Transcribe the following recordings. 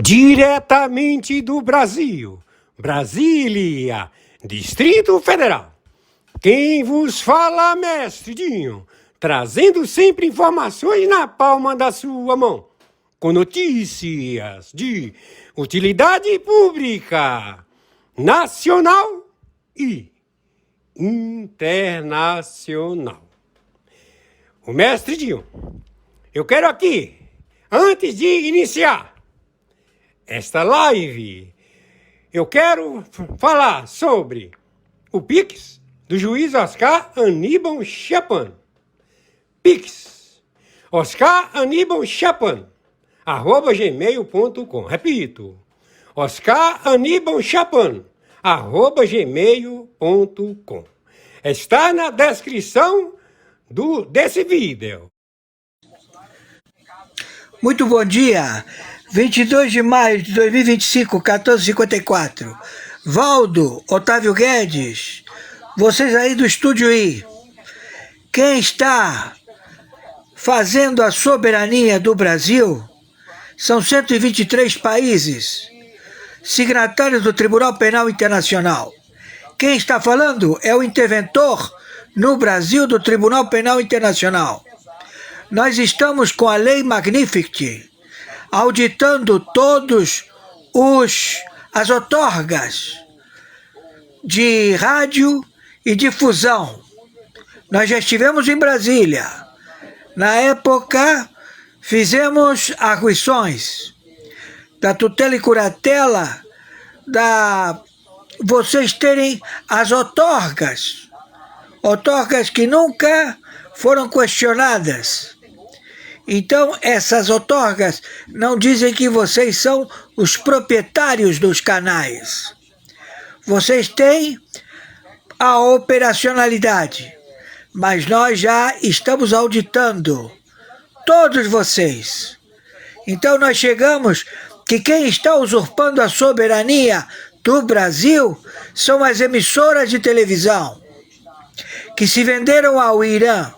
Diretamente do Brasil, Brasília, Distrito Federal. Quem vos fala, mestre Dinho, trazendo sempre informações na palma da sua mão, com notícias de utilidade pública, nacional e internacional. O mestre Dinho, eu quero aqui, antes de iniciar esta live, eu quero falar sobre o Pix do juiz Oscar Aníbal Chapan. Pix, Oscar Aníbal Chapan, @gmail.com. Repito, Oscar Aníbal Chapan, @gmail.com. Está na descrição desse vídeo. Muito bom dia, 22 de maio de 2025, 14h54. Valdo, Otávio Guedes, vocês aí do Estúdio I, quem está fazendo a soberania do Brasil são 123 países, signatários do Tribunal Penal Internacional. Quem está falando é o interventor no Brasil do Tribunal Penal Internacional. Nós estamos com a Lei Magnificat, auditando todos as outorgas de rádio e difusão. Nós já estivemos em Brasília. Na época, fizemos arguições da tutela e curatela, vocês terem as outorgas que nunca foram questionadas. Então, essas outorgas não dizem que vocês são os proprietários dos canais. Vocês têm a operacionalidade, mas nós já estamos auditando todos vocês. Então, nós chegamos que quem está usurpando a soberania do Brasil são as emissoras de televisão, que se venderam ao Irã,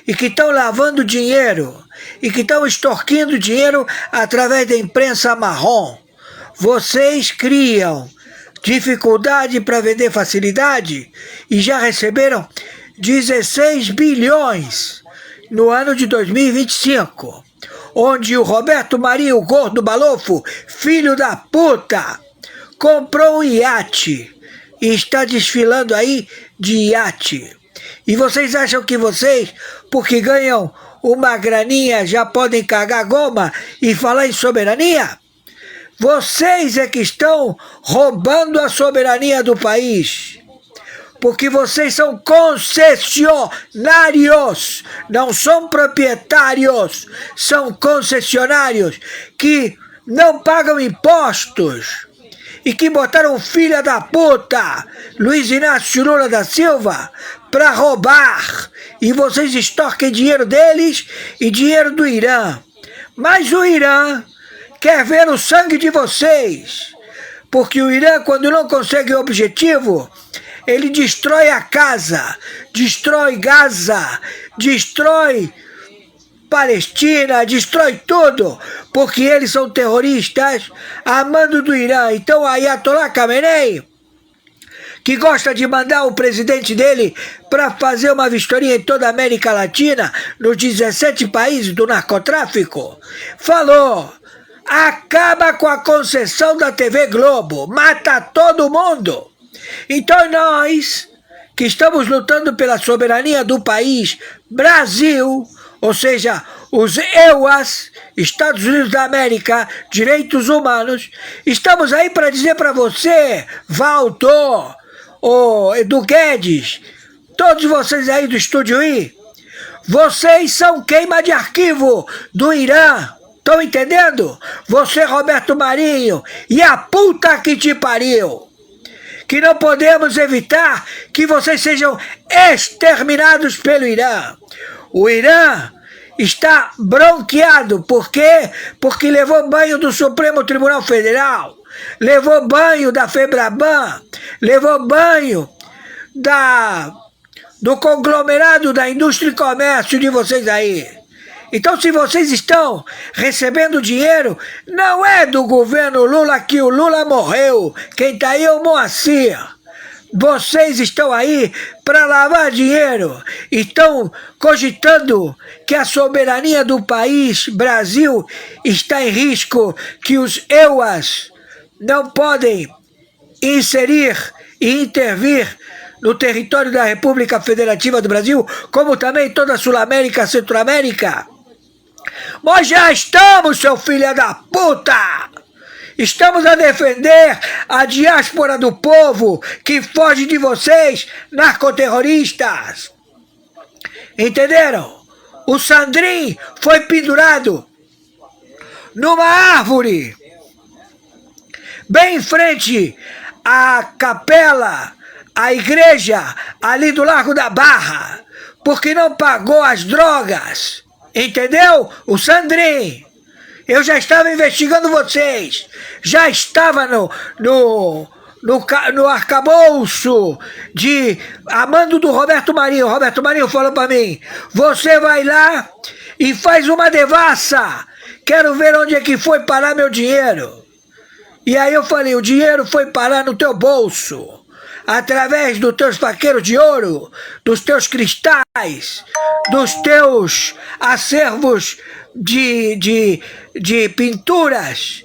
e que estão lavando dinheiro, e que estão extorquindo dinheiro através da imprensa marrom. Vocês criam dificuldade para vender facilidade e já receberam 16 bilhões no ano de 2025, onde o Roberto Marinho, o gordo balofo, filho da puta, comprou um iate e está desfilando aí de iate. E vocês acham que vocês, porque ganham uma graninha, já podem cagar goma e falar em soberania? Vocês é que estão roubando a soberania do país. Porque vocês são concessionários, não são proprietários, são concessionários que não pagam impostos. E que botaram o filho da puta, Luiz Inácio Lula da Silva, para roubar. E vocês extorquem dinheiro deles e dinheiro do Irã. Mas o Irã quer ver o sangue de vocês. Porque o Irã, quando não consegue o objetivo, ele destrói a casa, destrói Gaza, destrói Palestina, destrói tudo, porque eles são terroristas a mando do Irã. Então Ayatollah Khamenei, que gosta de mandar o presidente dele para fazer uma vistoria em toda a América Latina, nos 17 países do narcotráfico, falou: acaba com a concessão da TV Globo, mata todo mundo. Então nós, que estamos lutando pela soberania do país, Brasil, ou seja, os EUAs, Estados Unidos da América, direitos humanos, estamos aí para dizer para você, Valdo, o Edu Guedes, todos vocês aí do Estúdio I, vocês são queima de arquivo do Irã, estão entendendo? Você, Roberto Marinho, e a puta que te pariu, que não podemos evitar que vocês sejam exterminados pelo Irã. O Irã está bronqueado. Por quê? Porque levou banho do Supremo Tribunal Federal, levou banho da FEBRABAN, levou banho do conglomerado da indústria e comércio de vocês aí. Então, se vocês estão recebendo dinheiro, não é do governo Lula, que o Lula morreu. Quem está aí é o Moacir. Vocês estão aí para lavar dinheiro. Estão cogitando que a soberania do país, Brasil, está em risco, que os EUAs não podem inserir e intervir no território da República Federativa do Brasil, como também toda a Sul-América, Centro-América. Nós já estamos, seu filho da puta! Estamos a defender a diáspora do povo que foge de vocês, narcoterroristas. Entenderam? O Sandrin foi pendurado numa árvore, bem em frente à capela, à igreja ali do Largo da Barra, porque não pagou as drogas. Entendeu? O Sandrin. Eu já estava investigando vocês. Já estava no arcabouço a mando do Roberto Marinho. O Roberto Marinho falou para mim: você vai lá e faz uma devassa. Quero ver onde é que foi parar meu dinheiro. E aí eu falei: o dinheiro foi parar no teu bolso, através dos teus faqueiros de ouro, dos teus cristais, dos teus acervos de pinturas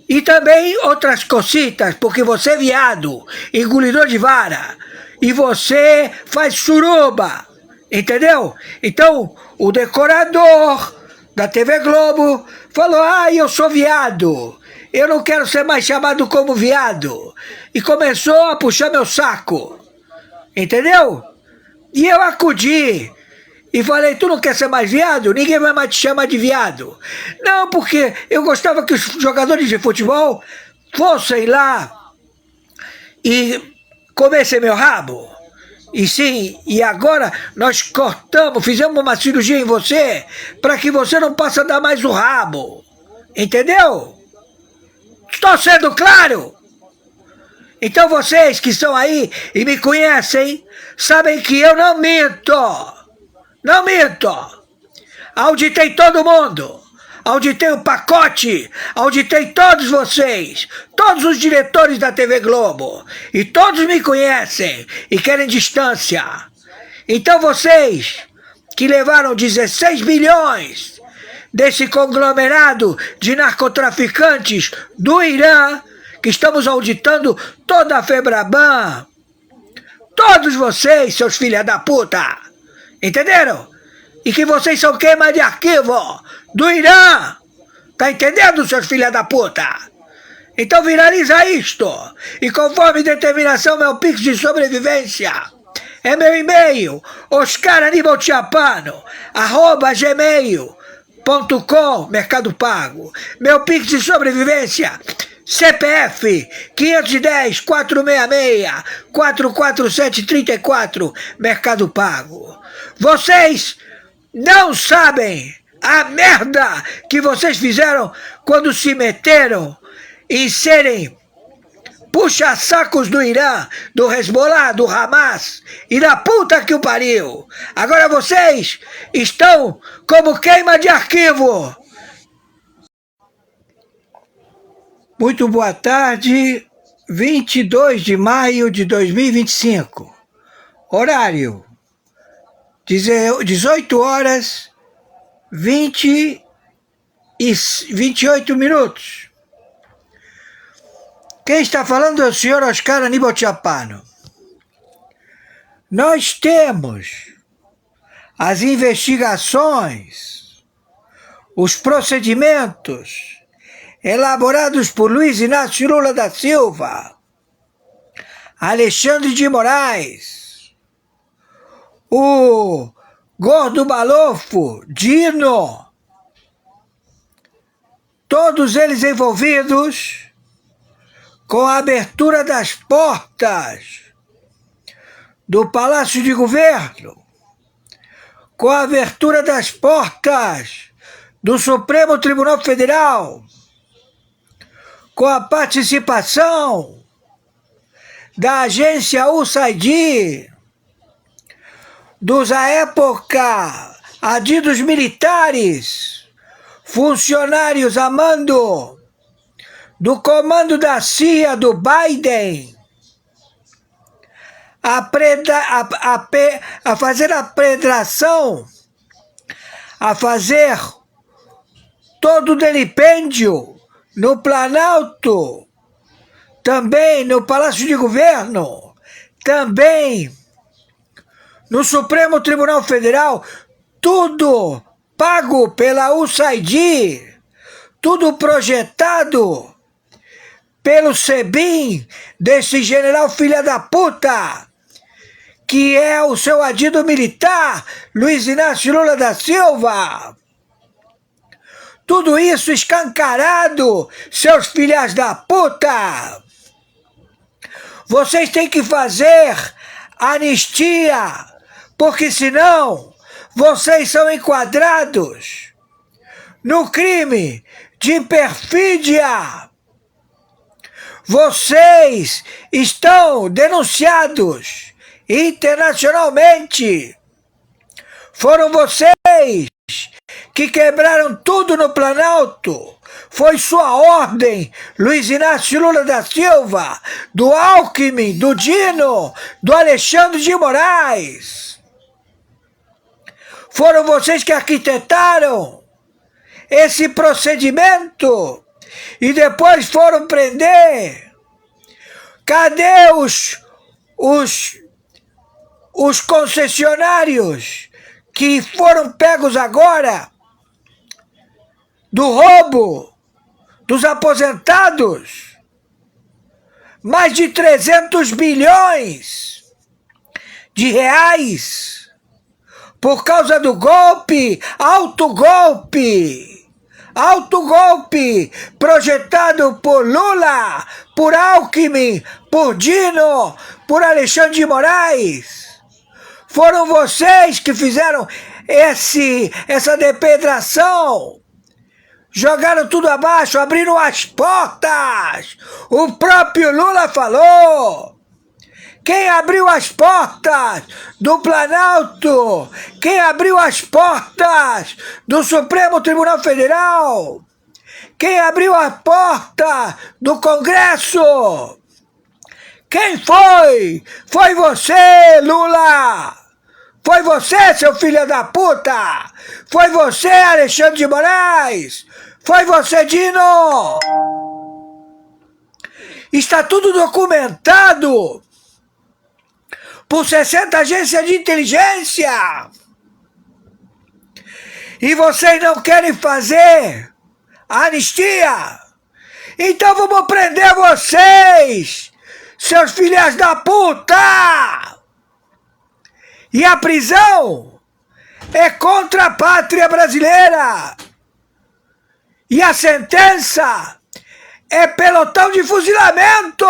e também outras cositas, porque você é viado, engolidor de vara, e você faz suruba, entendeu? Então, o decorador da TV Globo falou: eu sou viado, eu não quero ser mais chamado como viado, e começou a puxar meu saco, entendeu? E eu acudi e falei: tu não quer ser mais viado? Ninguém vai mais te chamar de viado. Não, porque eu gostava que os jogadores de futebol fossem lá e comessem meu rabo. E sim, e agora nós cortamos, fizemos uma cirurgia em você para que você não possa dar mais o rabo. Entendeu? Estou sendo claro? Então vocês que estão aí e me conhecem, sabem que eu não minto. Não minto! Auditei todo mundo! Auditei o pacote! Auditei todos vocês! Todos os diretores da TV Globo! E todos me conhecem e querem distância! Então vocês que levaram 16 bilhões desse conglomerado de narcotraficantes do Irã, que estamos auditando toda a Febraban, todos vocês, seus filhos da puta! Entenderam? E que vocês são queima de arquivo do Irã. Tá entendendo, seus filhos da puta? Então viraliza isto. E conforme determinação, meu pix de sobrevivência é meu e-mail, oscaranibaltiapano@gmail.com, Mercado Pago. Meu pix de sobrevivência, CPF 510-466-44734, Mercado Pago. Vocês não sabem a merda que vocês fizeram quando se meteram em serem puxa-sacos do Irã, do Hezbollah, do Hamas e da puta que o pariu. Agora vocês estão como queima de arquivo. Muito boa tarde, 22 de maio de 2025. Horário 18 horas 28 minutos. Quem está falando é o senhor Oscar Aníbal Chapano. Nós temos as investigações, os procedimentos elaborados por Luiz Inácio Lula da Silva, Alexandre de Moraes, o Gordo Balofo, Dino, todos eles envolvidos com a abertura das portas do Palácio de Governo, com a abertura das portas do Supremo Tribunal Federal, com a participação da agência USAID, dos à época adidos militares, funcionários a mando do comando da CIA do Biden, a fazer a predação, a fazer todo o delipêndio no Planalto, também no Palácio de Governo, também no Supremo Tribunal Federal, tudo pago pela USAID, tudo projetado pelo SEBIN, desse general filha da puta, que é o seu adido militar, Luiz Inácio Lula da Silva. Tudo isso escancarado, seus filhas da puta. Vocês têm que fazer anistia, porque senão vocês são enquadrados no crime de perfídia. Vocês estão denunciados internacionalmente. Foram vocês que quebraram tudo no Planalto. Foi sua ordem, Luiz Inácio Lula da Silva, do Alckmin, do Dino, do Alexandre de Moraes. Foram vocês que arquitetaram esse procedimento e depois foram prender. Cadê os concessionários que foram pegos agora do roubo dos aposentados? Mais de 300 bilhões de reais por causa do golpe, alto golpe projetado por Lula, por Alckmin, por Dino, por Alexandre de Moraes. Foram vocês que fizeram essa depedração. Jogaram tudo abaixo, abriram as portas. O próprio Lula falou. Quem abriu as portas do Planalto? Quem abriu as portas do Supremo Tribunal Federal? Quem abriu a porta do Congresso? Quem foi? Foi você, Lula! Foi você, seu filho da puta! Foi você, Alexandre de Moraes! Foi você, Dino! Está tudo documentado por 60 agências de inteligência. E vocês não querem fazer anistia? Então vamos prender vocês, seus filhos da puta! E a prisão é contra a pátria brasileira. E a sentença é pelotão de fuzilamento.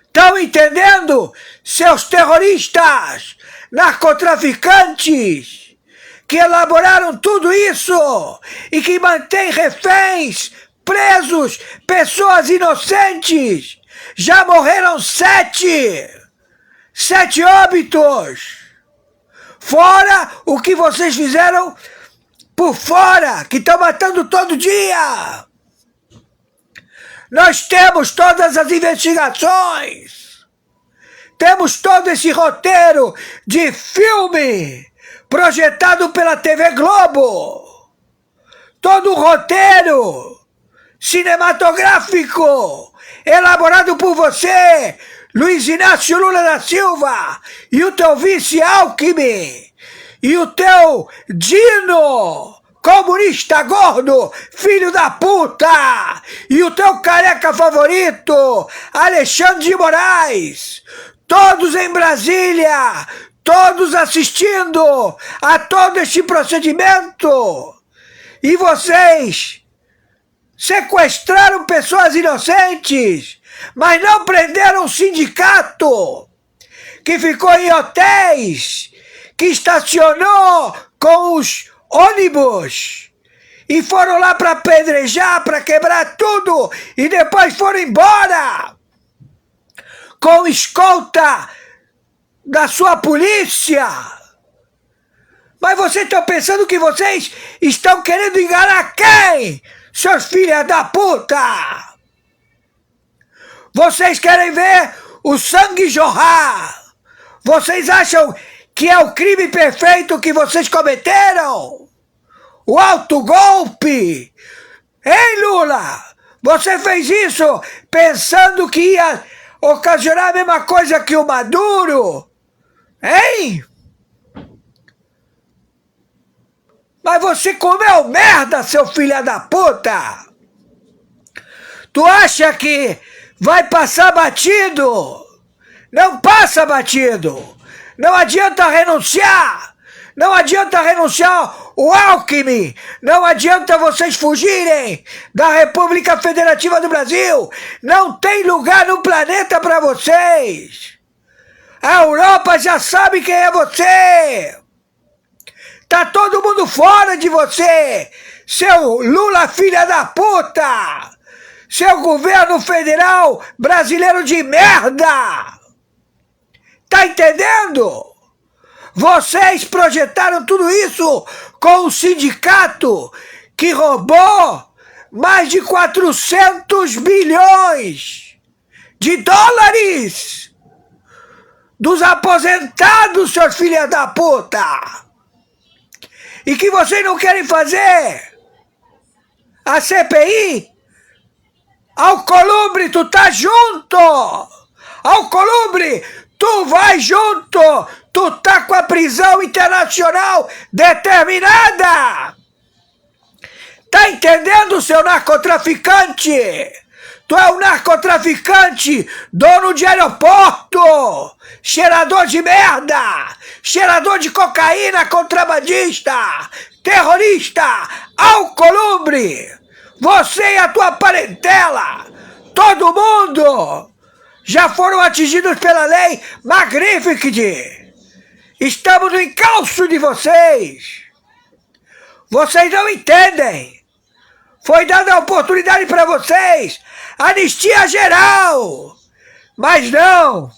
Estão entendendo, seus terroristas, narcotraficantes, que elaboraram tudo isso e que mantêm reféns, presos, pessoas inocentes? Já morreram 7 óbitos. Fora o que vocês fizeram por fora, que estão matando todo dia. Nós temos todas as investigações. Temos todo esse roteiro de filme projetado pela TV Globo. Todo o roteiro cinematográfico elaborado por você, Luiz Inácio Lula da Silva, e o teu vice Alckmin, e o teu Dino, comunista gordo, filho da puta, e o teu careca favorito, Alexandre de Moraes, todos em Brasília, todos assistindo a todo este procedimento. E vocês sequestraram pessoas inocentes, mas não prenderam o sindicato, que ficou em hotéis, que estacionou com os ônibus e foram lá para apedrejar, para quebrar tudo, e depois foram embora com escolta da sua polícia. Mas vocês estão pensando que vocês estão querendo enganar quem? Seus filhos da puta! Vocês querem ver o sangue jorrar? Vocês acham que é o crime perfeito que vocês cometeram? O autogolpe! Hein, Lula? Você fez isso pensando que ia ocasionar a mesma coisa que o Maduro? Hein? Mas você comeu merda, seu filho da puta! Tu acha que vai passar batido? Não passa batido! Não adianta renunciar! Não adianta renunciar o Alckmin! Não adianta vocês fugirem da República Federativa do Brasil! Não tem lugar no planeta para vocês! A Europa já sabe quem é você! Tá todo mundo fora de você! Seu Lula filha da puta! Seu governo federal brasileiro de merda! Tá entendendo? Vocês projetaram tudo isso com o sindicato que roubou mais de 400 bilhões de dólares dos aposentados, seus filhos da puta! E que vocês não querem fazer a CPI? Alcolumbre, tu tá junto! Alcolumbre, tu vai junto! Tu tá com a prisão internacional determinada! Tá entendendo, seu narcotraficante? Tu é um narcotraficante, dono de aeroporto, cheirador de merda, cheirador de cocaína, contrabandista, terrorista, alcolumbre! Você e a tua parentela, todo mundo, já foram atingidos pela lei Magnificat. Estamos no encalço de vocês. Vocês não entendem. Foi dada a oportunidade para vocês. Anistia geral. Mas não.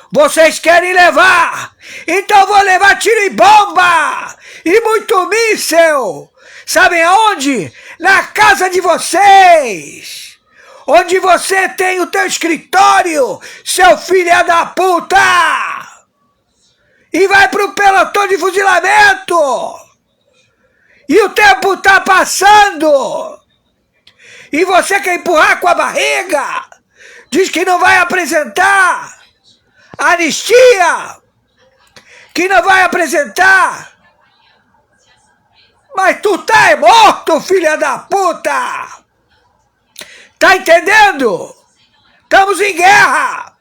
Vocês querem levar. Então vou levar tiro e bomba. E muito míssel. Sabem aonde? Na casa de vocês. Onde você tem o teu escritório, seu filho da puta. E vai pro pelotão de fuzilamento. E o tempo tá passando. E você quer empurrar com a barriga. Diz que não vai apresentar anistia. Que não vai apresentar. Mas tu tá morto, filha da puta. Tá entendendo? Estamos em guerra.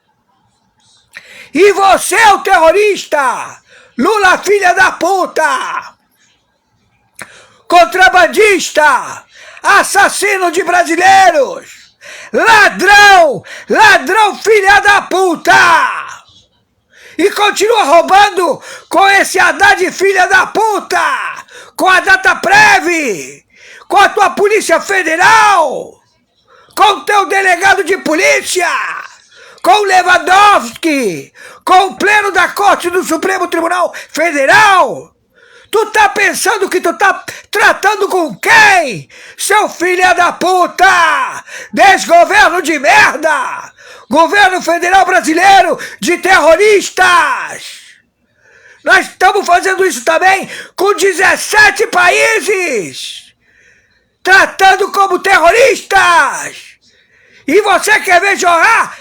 E você é o terrorista, Lula filha da puta, contrabandista, assassino de brasileiros, ladrão, ladrão filha da puta, e continua roubando com esse Haddad filha da puta, com a Dataprev, com a tua Polícia Federal, com o teu delegado de polícia, com o Lewandowski, com o pleno da Corte do Supremo Tribunal Federal. Tu tá pensando que tu tá tratando com quem? Seu filho da puta! Desgoverno de merda! Governo federal brasileiro de terroristas! Nós estamos fazendo isso também com 17 países! Tratando como terroristas! E você quer ver jorrar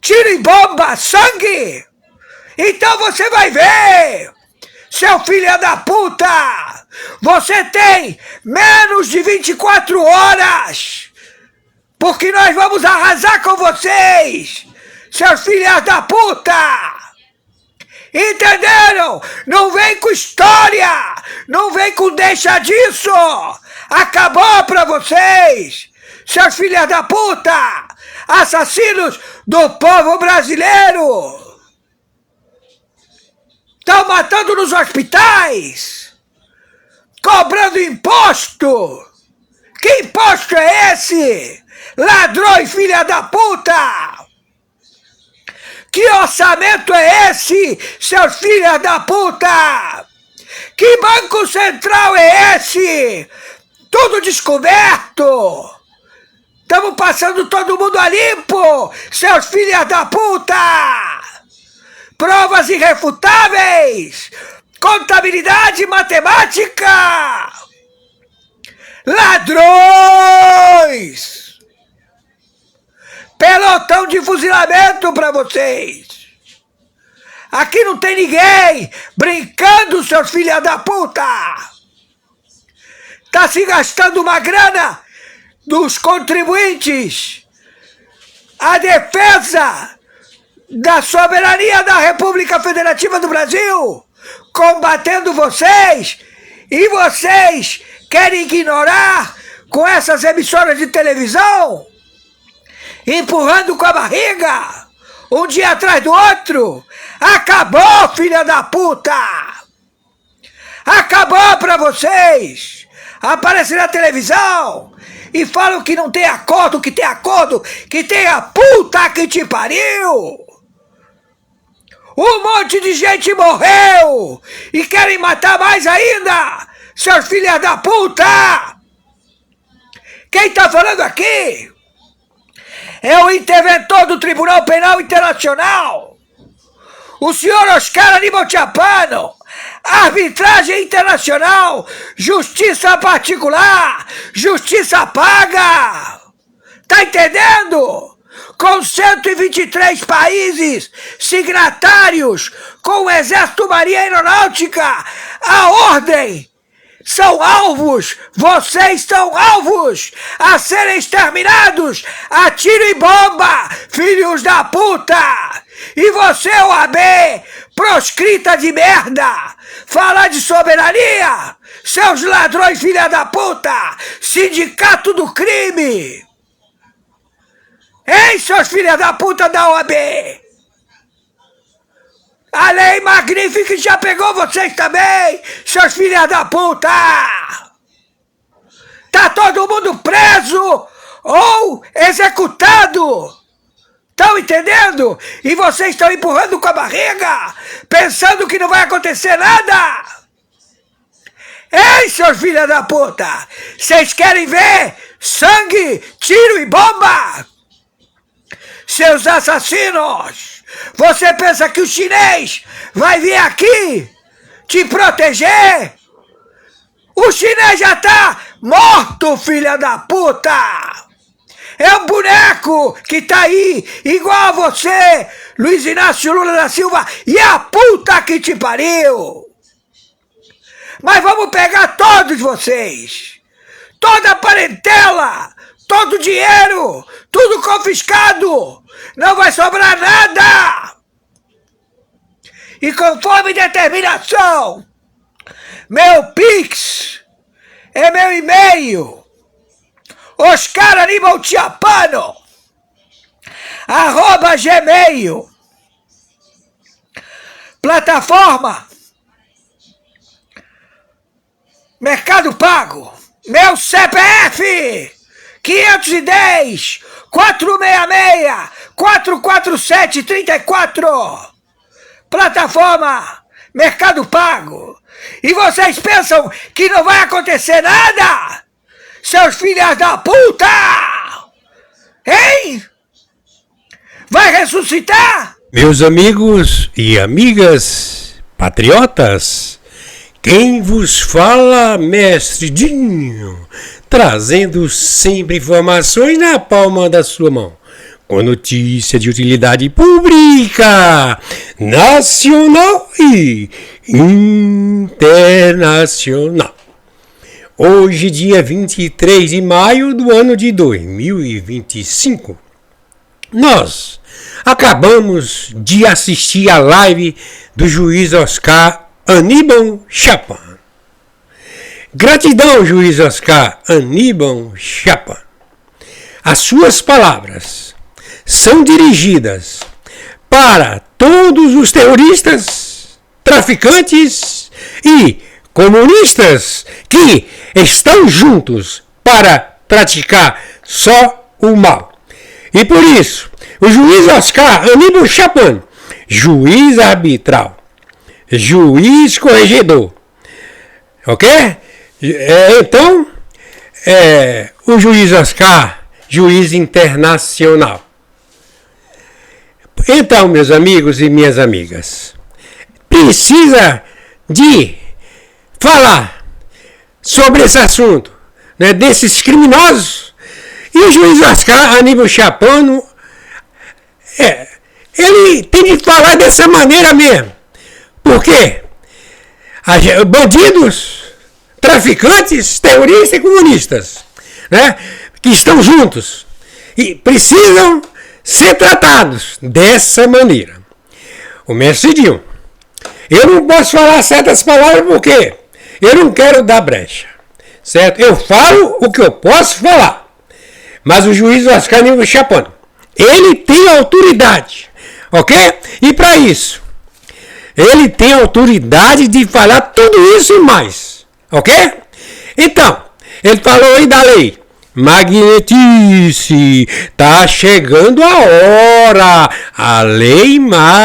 tiro e bomba, sangue? Então você vai ver, seu filho da puta! Você tem menos de 24 horas, porque nós vamos arrasar com vocês, seus filhos da puta! Entenderam? Não vem com história, não vem com deixa disso! Acabou pra vocês, seus filhos da puta! Assassinos do povo brasileiro! Estão matando nos hospitais! Cobrando imposto! Que imposto é esse? Ladrões, filha da puta! Que orçamento é esse, seus filhos da puta? Que Banco Central é esse? Tudo descoberto! Estamos passando todo mundo a limpo, seus filhos da puta! Provas irrefutáveis! Contabilidade e matemática! Ladrões! Pelotão de fuzilamento para vocês! Aqui não tem ninguém brincando, seus filhos da puta! Tá se gastando uma grana dos contribuintes, a defesa da soberania da República Federativa do Brasil, combatendo vocês, e vocês querem ignorar com essas emissoras de televisão, empurrando com a barriga, um dia atrás do outro. Acabou, filha da puta! Acabou pra vocês! Aparecem na televisão e falam que não tem acordo, que tem acordo, que tem a puta que te pariu! Um monte de gente morreu e querem matar mais ainda, seus filhos da puta! Quem tá falando aqui é o interventor do Tribunal Penal Internacional, o senhor Oscar Aníbal Chapano. Arbitragem internacional, justiça particular, justiça paga. Tá entendendo? Com 123 países signatários, com o Exército, Marinha e Aeronáutica, a ordem. São alvos, vocês são alvos a serem exterminados a tiro e bomba, filhos da puta! E você, OAB, proscrita de merda, falar de soberania, seus ladrões, filha da puta, sindicato do crime! Hein, seus filhos da puta da OAB? A lei magnífica já pegou vocês também, seus filhos da puta! Tá todo mundo preso ou executado! Estão entendendo? E vocês estão empurrando com a barriga, pensando que não vai acontecer nada! Ei, seus filhos da puta! Vocês querem ver sangue, tiro e bomba? Seus assassinos! Você pensa que o chinês vai vir aqui te proteger? O chinês já tá morto, filha da puta! É um boneco que tá aí, igual a você, Luiz Inácio Lula da Silva, e a puta que te pariu! Mas vamos pegar todos vocês! Toda a parentela! Todo o dinheiro! Tudo confiscado! Não vai sobrar nada! E conforme determinação, meu Pix é meu e-mail, Oscar Aníbal Chapano, @gmail, plataforma Mercado Pago, meu CPF 510 466 447 34, plataforma Mercado Pago. E vocês pensam que não vai acontecer nada? Seus filhos da puta! Hein? Vai ressuscitar? Meus amigos e amigas patriotas, quem vos fala, mestre Dinho, trazendo sempre informações na palma da sua mão, com notícia de utilidade pública, nacional e internacional. Hoje, dia 23 de maio do ano de 2025, nós acabamos de assistir a live do juiz Oscar Aníbal Chapano. Gratidão, juiz Oscar Aníbal Chapano. As suas palavras são dirigidas para todos os terroristas, traficantes e comunistas que estão juntos para praticar só o mal. E por isso, o juiz Oscar Aníbal Chapano, juiz arbitral, juiz corregedor, Ok? Então, o juiz Oscar, juiz internacional. Então, meus amigos e minhas amigas, precisa de falar sobre esse assunto, né, desses criminosos. E o juiz Oscar Aníbal Chapano, ele tem que falar dessa maneira mesmo. Por quê? Bandidos, traficantes, terroristas e comunistas, né, que estão juntos e precisam ser tratados dessa maneira. O mestre Dinho, eu não posso falar certas palavras porque eu não quero dar brecha, certo? Eu falo o que eu posso falar, mas o juiz Oscar Aníbal Chapano, ele tem autoridade, ok? E para isso, ele tem autoridade de falar tudo isso e mais, ok? Então, ele falou aí da lei magnetice, tá chegando a hora, a lei magnetice,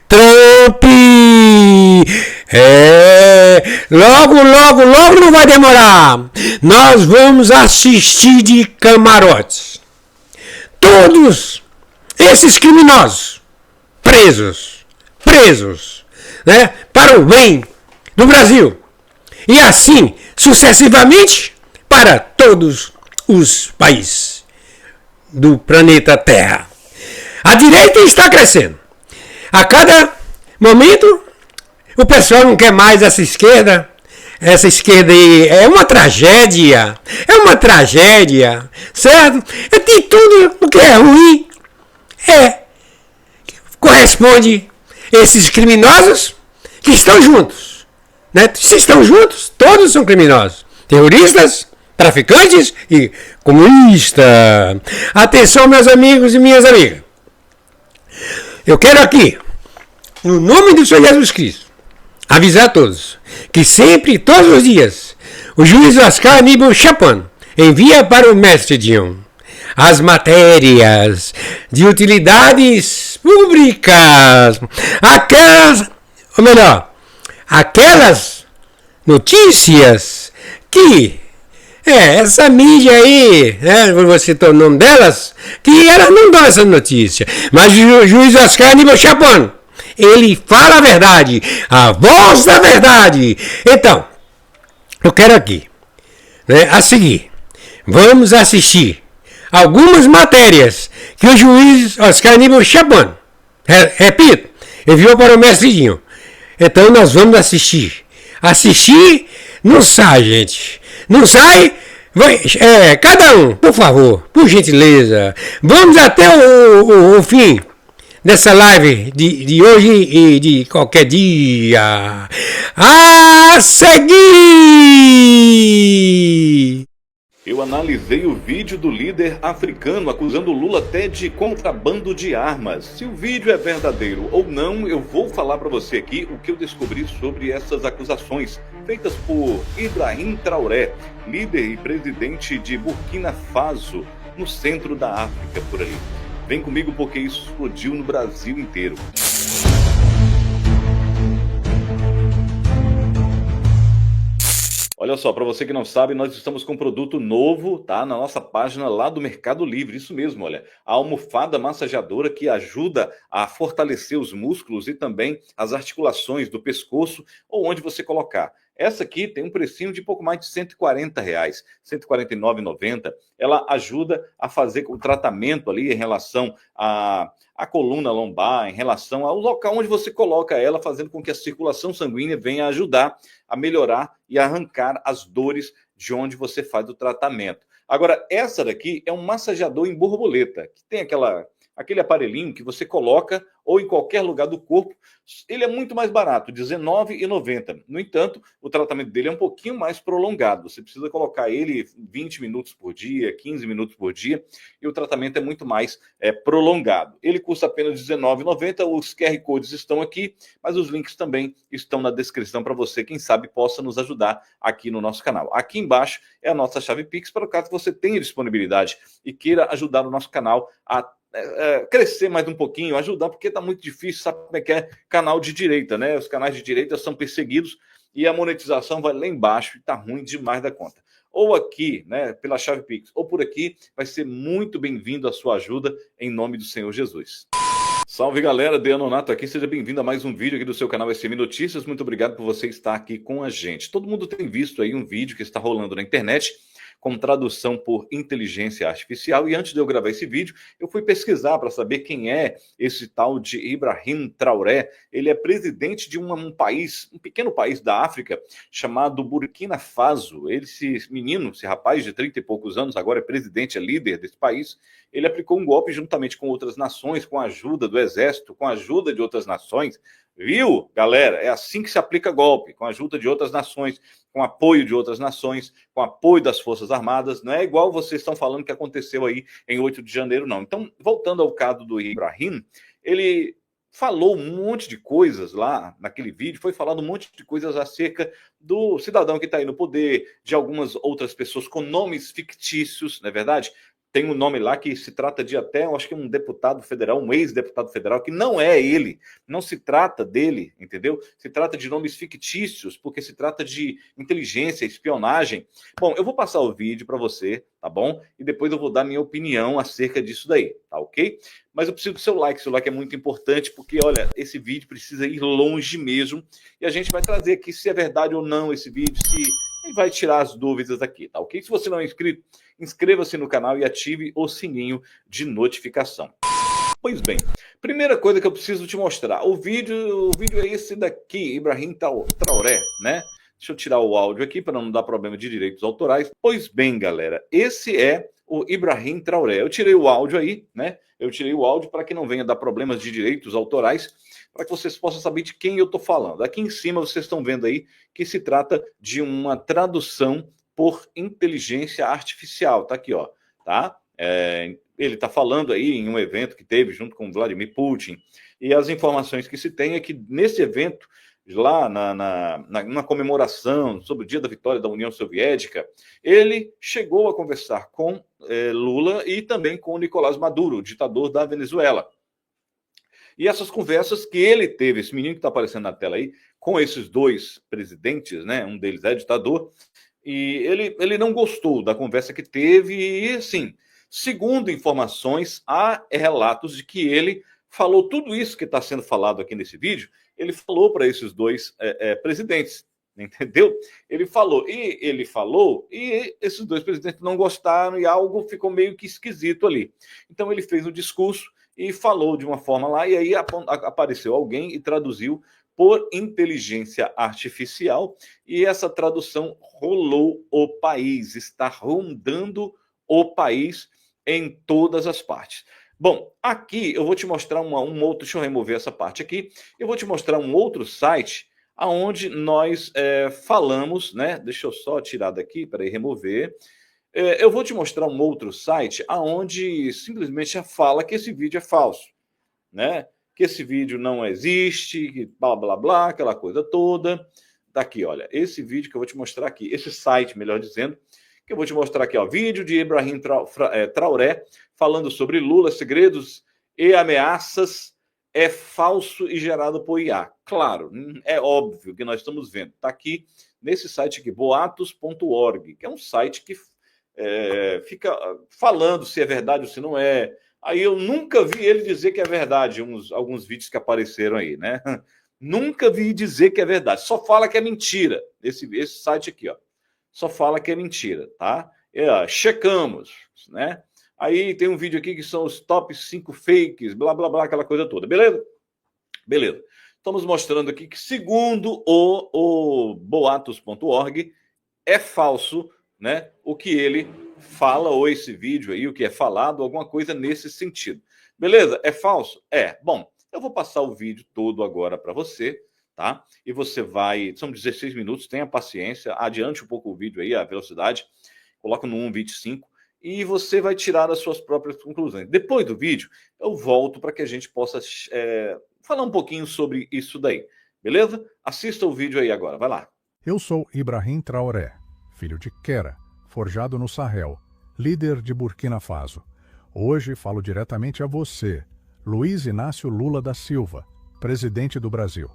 Trump, logo não vai demorar, nós vamos assistir de camarotes, todos esses criminosos presos, né, para o bem do Brasil. E assim, sucessivamente, para todos os países do planeta Terra. A direita está crescendo. A cada momento, o pessoal não quer mais essa esquerda. Essa esquerda aí é uma tragédia. Certo? E tudo o que é ruim corresponde a esses criminosos que estão juntos. Né? Se estão juntos, todos são criminosos. Terroristas, traficantes e comunistas. Atenção, meus amigos e minhas amigas. Eu quero aqui, no nome do Senhor Jesus Cristo, avisar a todos que sempre, todos os dias, o juiz Oscar Aníbal Chapano envia para o mestre Dion as matérias de utilidades públicas, aquelas notícias que essa mídia aí, né, vou citar o nome delas, que elas não dão essa notícia. Mas o juiz Oscar Aníbal Chapano, ele fala a verdade, a voz da verdade. Então, eu quero aqui, né, a seguir, vamos assistir algumas matérias que o juiz Oscar Aníbal Chapano, repito, enviou para o mestre Dinho. Então nós vamos assistir. Assistir não sai, gente. Não sai. Cada um, por favor, por gentileza. Vamos até o fim dessa live de hoje e de qualquer dia. A seguir! Eu analisei o vídeo do líder africano acusando Lula até de contrabando de armas. Se o vídeo é verdadeiro ou não, eu vou falar para você aqui o que eu descobri sobre essas acusações feitas por Ibrahim Traoré, líder e presidente de Burkina Faso, no centro da África por ali. Vem comigo porque isso explodiu no Brasil inteiro. Olha só, para você que não sabe, nós estamos com um produto novo, tá? Na nossa página lá do Mercado Livre, isso mesmo, olha. A almofada massageadora que ajuda a fortalecer os músculos e também as articulações do pescoço ou onde você colocar. Essa aqui tem um precinho de pouco mais de R$140, R$149,90. Ela ajuda a fazer o tratamento ali em relação à coluna lombar, em relação ao local onde você coloca ela, fazendo com que a circulação sanguínea venha ajudar a melhorar e arrancar as dores de onde você faz o tratamento. Agora, essa daqui é um massageador em borboleta, que tem aquele aparelhinho que você coloca ou em qualquer lugar do corpo. Ele é muito mais barato, R$19,90. No entanto, o tratamento dele é um pouquinho mais prolongado. Você precisa colocar ele 20 minutos por dia, 15 minutos por dia, e o tratamento é muito mais prolongado. Ele custa apenas R$19,90. Os QR Codes estão aqui, mas os links também estão na descrição para você, quem sabe, possa nos ajudar aqui no nosso canal. Aqui embaixo é a nossa chave Pix, para o caso você tenha disponibilidade e queira ajudar o nosso canal a crescer mais um pouquinho, ajudar, porque está muito difícil, sabe como é que é canal de direita, né? Os canais de direita são perseguidos e a monetização vai lá embaixo e está ruim demais da conta. Ou aqui, né, pela chave Pix, ou por aqui, vai ser muito bem-vindo a sua ajuda em nome do Senhor Jesus. Salve galera, Deano Nato aqui, seja bem-vindo a mais um vídeo aqui do seu canal SM Notícias, muito obrigado por você estar aqui com a gente. Todo mundo tem visto aí um vídeo que está rolando na internet, com tradução por inteligência artificial, e antes de eu gravar esse vídeo, eu fui pesquisar para saber quem é esse tal de Ibrahim Traoré. Ele é presidente de um país, um pequeno país da África, chamado Burkina Faso. Esse menino, esse rapaz de 30 e poucos anos, agora é presidente, é líder desse país. Ele aplicou um golpe juntamente com outras nações, com a ajuda do exército, com a ajuda de outras nações. Viu, galera? É assim que se aplica golpe, com a ajuda de outras nações, com apoio de outras nações, com apoio das Forças Armadas. Não é igual vocês estão falando que aconteceu aí em 8 de janeiro, não. Então, voltando ao caso do Ibrahim, ele falou um monte de coisas lá naquele vídeo, foi falado um monte de coisas acerca do cidadão que está aí no poder, de algumas outras pessoas com nomes fictícios, não é verdade? Tem um nome lá que se trata de até, eu acho que um deputado federal, um ex-deputado federal, que não é ele, não se trata dele, entendeu? Se trata de nomes fictícios, porque se trata de inteligência, espionagem. Bom, eu vou passar o vídeo para você, tá bom? E depois eu vou dar minha opinião acerca disso daí, tá ok? Mas eu preciso do seu like é muito importante, porque, olha, esse vídeo precisa ir longe mesmo, e a gente vai trazer aqui se é verdade ou não esse vídeo, se ele vai tirar as dúvidas aqui, tá ok? Se você não é inscrito, inscreva-se no canal e ative o sininho de notificação. Pois bem, primeira coisa que eu preciso te mostrar, o vídeo é esse daqui, Ibrahim Traoré, né? Deixa eu tirar o áudio aqui para não dar problema de direitos autorais. Pois bem, galera, esse é o Ibrahim Traoré. Eu tirei o áudio aí, né? Eu tirei o áudio para que não venha dar problemas de direitos autorais, para que vocês possam saber de quem eu estou falando. Aqui em cima vocês estão vendo aí que se trata de uma tradução por inteligência artificial. Tá aqui, ó, tá? Ele está falando aí em um evento que teve junto com Vladimir Putin, e as informações que se tem é que nesse evento, lá na comemoração sobre o dia da vitória da União Soviética, ele chegou a conversar com Lula e também com Nicolás Maduro, ditador da Venezuela. E essas conversas que ele teve, esse menino que está aparecendo na tela aí, com esses dois presidentes, né? Um deles é ditador, e ele não gostou da conversa que teve, e assim, segundo informações, há relatos de que ele falou tudo isso que está sendo falado aqui nesse vídeo, ele falou para esses dois presidentes, entendeu? Ele falou, e esses dois presidentes não gostaram, e algo ficou meio que esquisito ali. Então ele fez um discurso e falou de uma forma lá, e aí apareceu alguém e traduziu por inteligência artificial, e essa tradução rolou o país, está rondando o país em todas as partes. Bom, aqui eu vou te mostrar um outro, deixa eu remover essa parte aqui, eu vou te mostrar um outro site onde nós falamos, né? Deixa eu só tirar daqui, para remover. Eu vou te mostrar um outro site onde simplesmente fala que esse vídeo é falso, né? Que esse vídeo não existe, que blá, blá, blá, aquela coisa toda. Daqui, olha, esse vídeo que eu vou te mostrar aqui, esse site, melhor dizendo, que eu vou te mostrar aqui, ó, vídeo de Ibrahim Traoré falando sobre Lula, segredos e ameaças, é falso e gerado por IA. Claro, é óbvio que nós estamos vendo. Está aqui nesse site aqui, boatos.org, que é um site que fica falando se é verdade ou se não é. Aí eu nunca vi ele dizer que é verdade, alguns vídeos que apareceram aí, né? Nunca vi dizer que é verdade, só fala que é mentira. Esse site aqui, ó, só fala que é mentira, tá? Checamos, né? Aí tem um vídeo aqui que são os top 5 fakes, blá, blá, blá, aquela coisa toda, beleza? Beleza. Estamos mostrando aqui que, segundo o boatos.org, é falso, né, o que ele fala, ou esse vídeo aí, o que é falado, alguma coisa nesse sentido. Beleza? É falso? É. Bom, eu vou passar o vídeo todo agora para você, tá? E você vai... São 16 minutos, tenha paciência, adiante um pouco o vídeo aí, a velocidade, coloca no 1:25, e você vai tirar as suas próprias conclusões. Depois do vídeo, eu volto para que a gente possa falar um pouquinho sobre isso daí. Beleza? Assista o vídeo aí agora, vai lá. Eu sou Ibrahim Traoré, filho de Kera, forjado no Sahel, líder de Burkina Faso. Hoje falo diretamente a você, Luiz Inácio Lula da Silva, presidente do Brasil.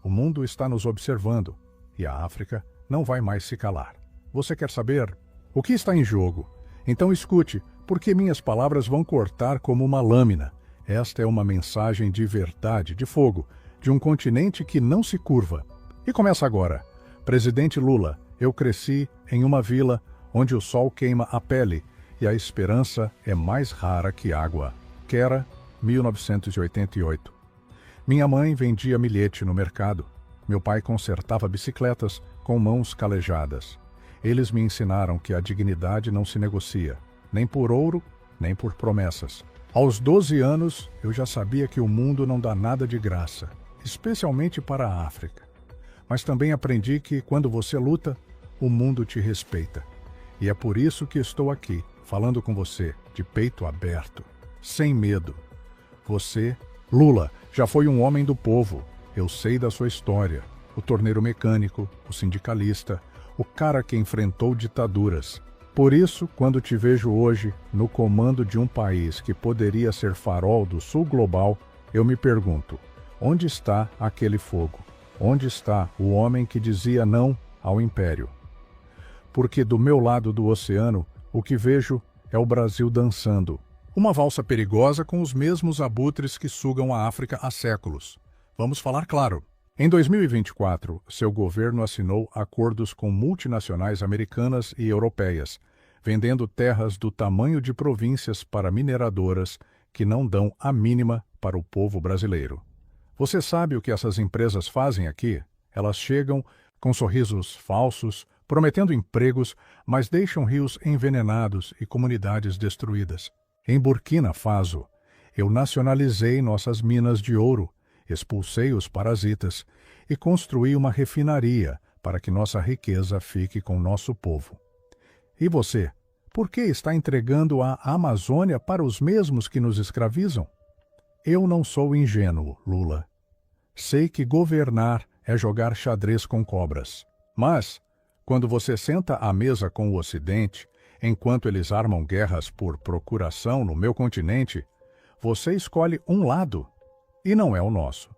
O mundo está nos observando e a África não vai mais se calar. Você quer saber o que está em jogo? Então escute, porque minhas palavras vão cortar como uma lâmina. Esta é uma mensagem de verdade, de fogo, de um continente que não se curva. E começa agora. Presidente Lula, eu cresci em uma vila onde o sol queima a pele e a esperança é mais rara que água. Quera, 1988. Minha mãe vendia milhete no mercado. Meu pai consertava bicicletas com mãos calejadas. Eles me ensinaram que a dignidade não se negocia, nem por ouro, nem por promessas. Aos 12 anos, eu já sabia que o mundo não dá nada de graça, especialmente para a África. Mas também aprendi que, quando você luta, o mundo te respeita. E é por isso que estou aqui, falando com você, de peito aberto, sem medo. Você, Lula, já foi um homem do povo. Eu sei da sua história. O torneiro mecânico, o sindicalista, o cara que enfrentou ditaduras. Por isso, quando te vejo hoje no comando de um país que poderia ser farol do sul global, eu me pergunto, onde está aquele fogo? Onde está o homem que dizia não ao império? Porque do meu lado do oceano, o que vejo é o Brasil dançando. Uma valsa perigosa com os mesmos abutres que sugam a África há séculos. Vamos falar claro. Em 2024, seu governo assinou acordos com multinacionais americanas e europeias, vendendo terras do tamanho de províncias para mineradoras que não dão a mínima para o povo brasileiro. Você sabe o que essas empresas fazem aqui? Elas chegam com sorrisos falsos, prometendo empregos, mas deixam rios envenenados e comunidades destruídas. Em Burkina Faso, eu nacionalizei nossas minas de ouro, expulsei os parasitas e construí uma refinaria para que nossa riqueza fique com nosso povo. E você, por que está entregando a Amazônia para os mesmos que nos escravizam? Eu não sou ingênuo, Lula. Sei que governar é jogar xadrez com cobras. Mas, quando você senta à mesa com o Ocidente, enquanto eles armam guerras por procuração no meu continente, você escolhe um lado, e não é o nosso.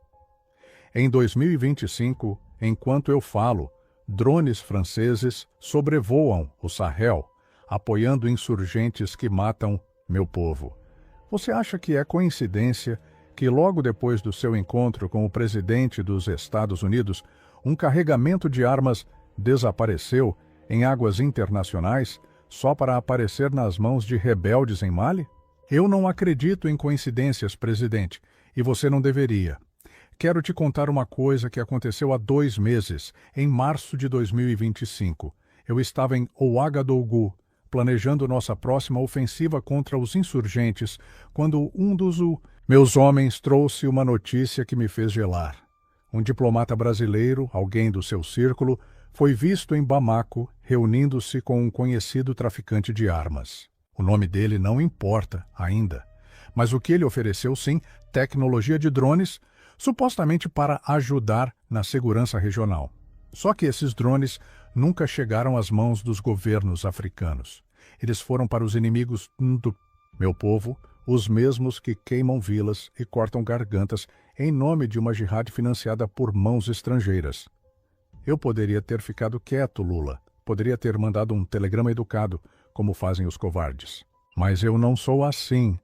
Em 2025, enquanto eu falo, drones franceses sobrevoam o Sahel, apoiando insurgentes que matam meu povo. Você acha que é coincidência que logo depois do seu encontro com o presidente dos Estados Unidos, um carregamento de armas desapareceu em águas internacionais só para aparecer nas mãos de rebeldes em Mali? Eu não acredito em coincidências, presidente, e você não deveria. Quero te contar uma coisa que aconteceu há 2 meses, em março de 2025. Eu estava em Ouagadougou, planejando nossa próxima ofensiva contra os insurgentes, quando um dos meus homens trouxe uma notícia que me fez gelar. Um diplomata brasileiro, alguém do seu círculo, foi visto em Bamako reunindo-se com um conhecido traficante de armas. O nome dele não importa ainda, mas o que ele ofereceu sim, tecnologia de drones, supostamente para ajudar na segurança regional. Só que esses drones nunca chegaram às mãos dos governos africanos. Eles foram para os inimigos do meu povo, os mesmos que queimam vilas e cortam gargantas em nome de uma jihad financiada por mãos estrangeiras. Eu poderia ter ficado quieto, Lula. Poderia ter mandado um telegrama educado, como fazem os covardes. Mas eu não sou assim.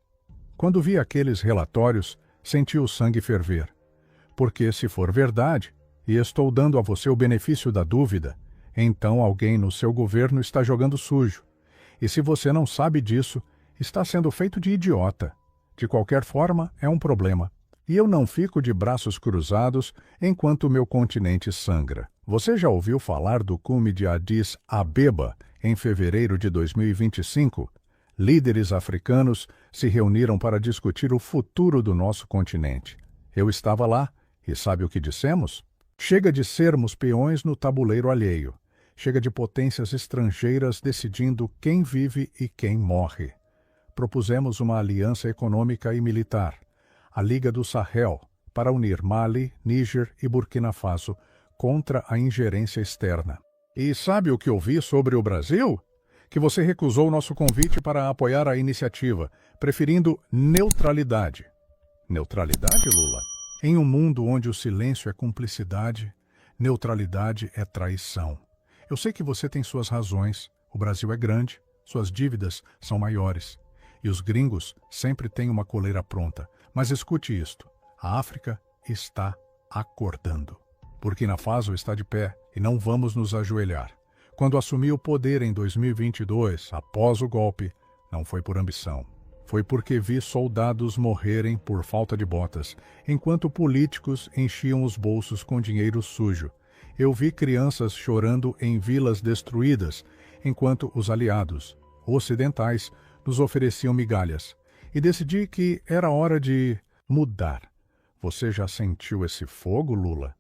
Quando vi aqueles relatórios, senti o sangue ferver. Porque se for verdade, e estou dando a você o benefício da dúvida, então alguém no seu governo está jogando sujo. E se você não sabe disso, está sendo feito de idiota. De qualquer forma, é um problema. E eu não fico de braços cruzados enquanto o meu continente sangra. Você já ouviu falar do cume de Addis Abeba em fevereiro de 2025? Líderes africanos se reuniram para discutir o futuro do nosso continente. Eu estava lá e sabe o que dissemos? Chega de sermos peões no tabuleiro alheio. Chega de potências estrangeiras decidindo quem vive e quem morre. Propusemos uma aliança econômica e militar, a Liga do Sahel, para unir Mali, Níger e Burkina Faso contra a ingerência externa. E sabe o que ouvi sobre o Brasil? que você recusou nosso convite para apoiar a iniciativa, preferindo neutralidade. Neutralidade, Lula? Em um mundo onde o silêncio é cumplicidade, neutralidade é traição. Eu sei que você tem suas razões, o Brasil é grande, suas dívidas são maiores, e os gringos sempre têm uma coleira pronta. Mas escute isto, a África está acordando. Burkina Faso está de pé e não vamos nos ajoelhar. Quando assumi o poder em 2022, após o golpe, não foi por ambição. Foi porque vi soldados morrerem por falta de botas, enquanto políticos enchiam os bolsos com dinheiro sujo. Eu vi crianças chorando em vilas destruídas, enquanto os aliados, ocidentais, nos ofereciam migalhas. E decidi que era hora de mudar. Você já sentiu esse fogo, Lula?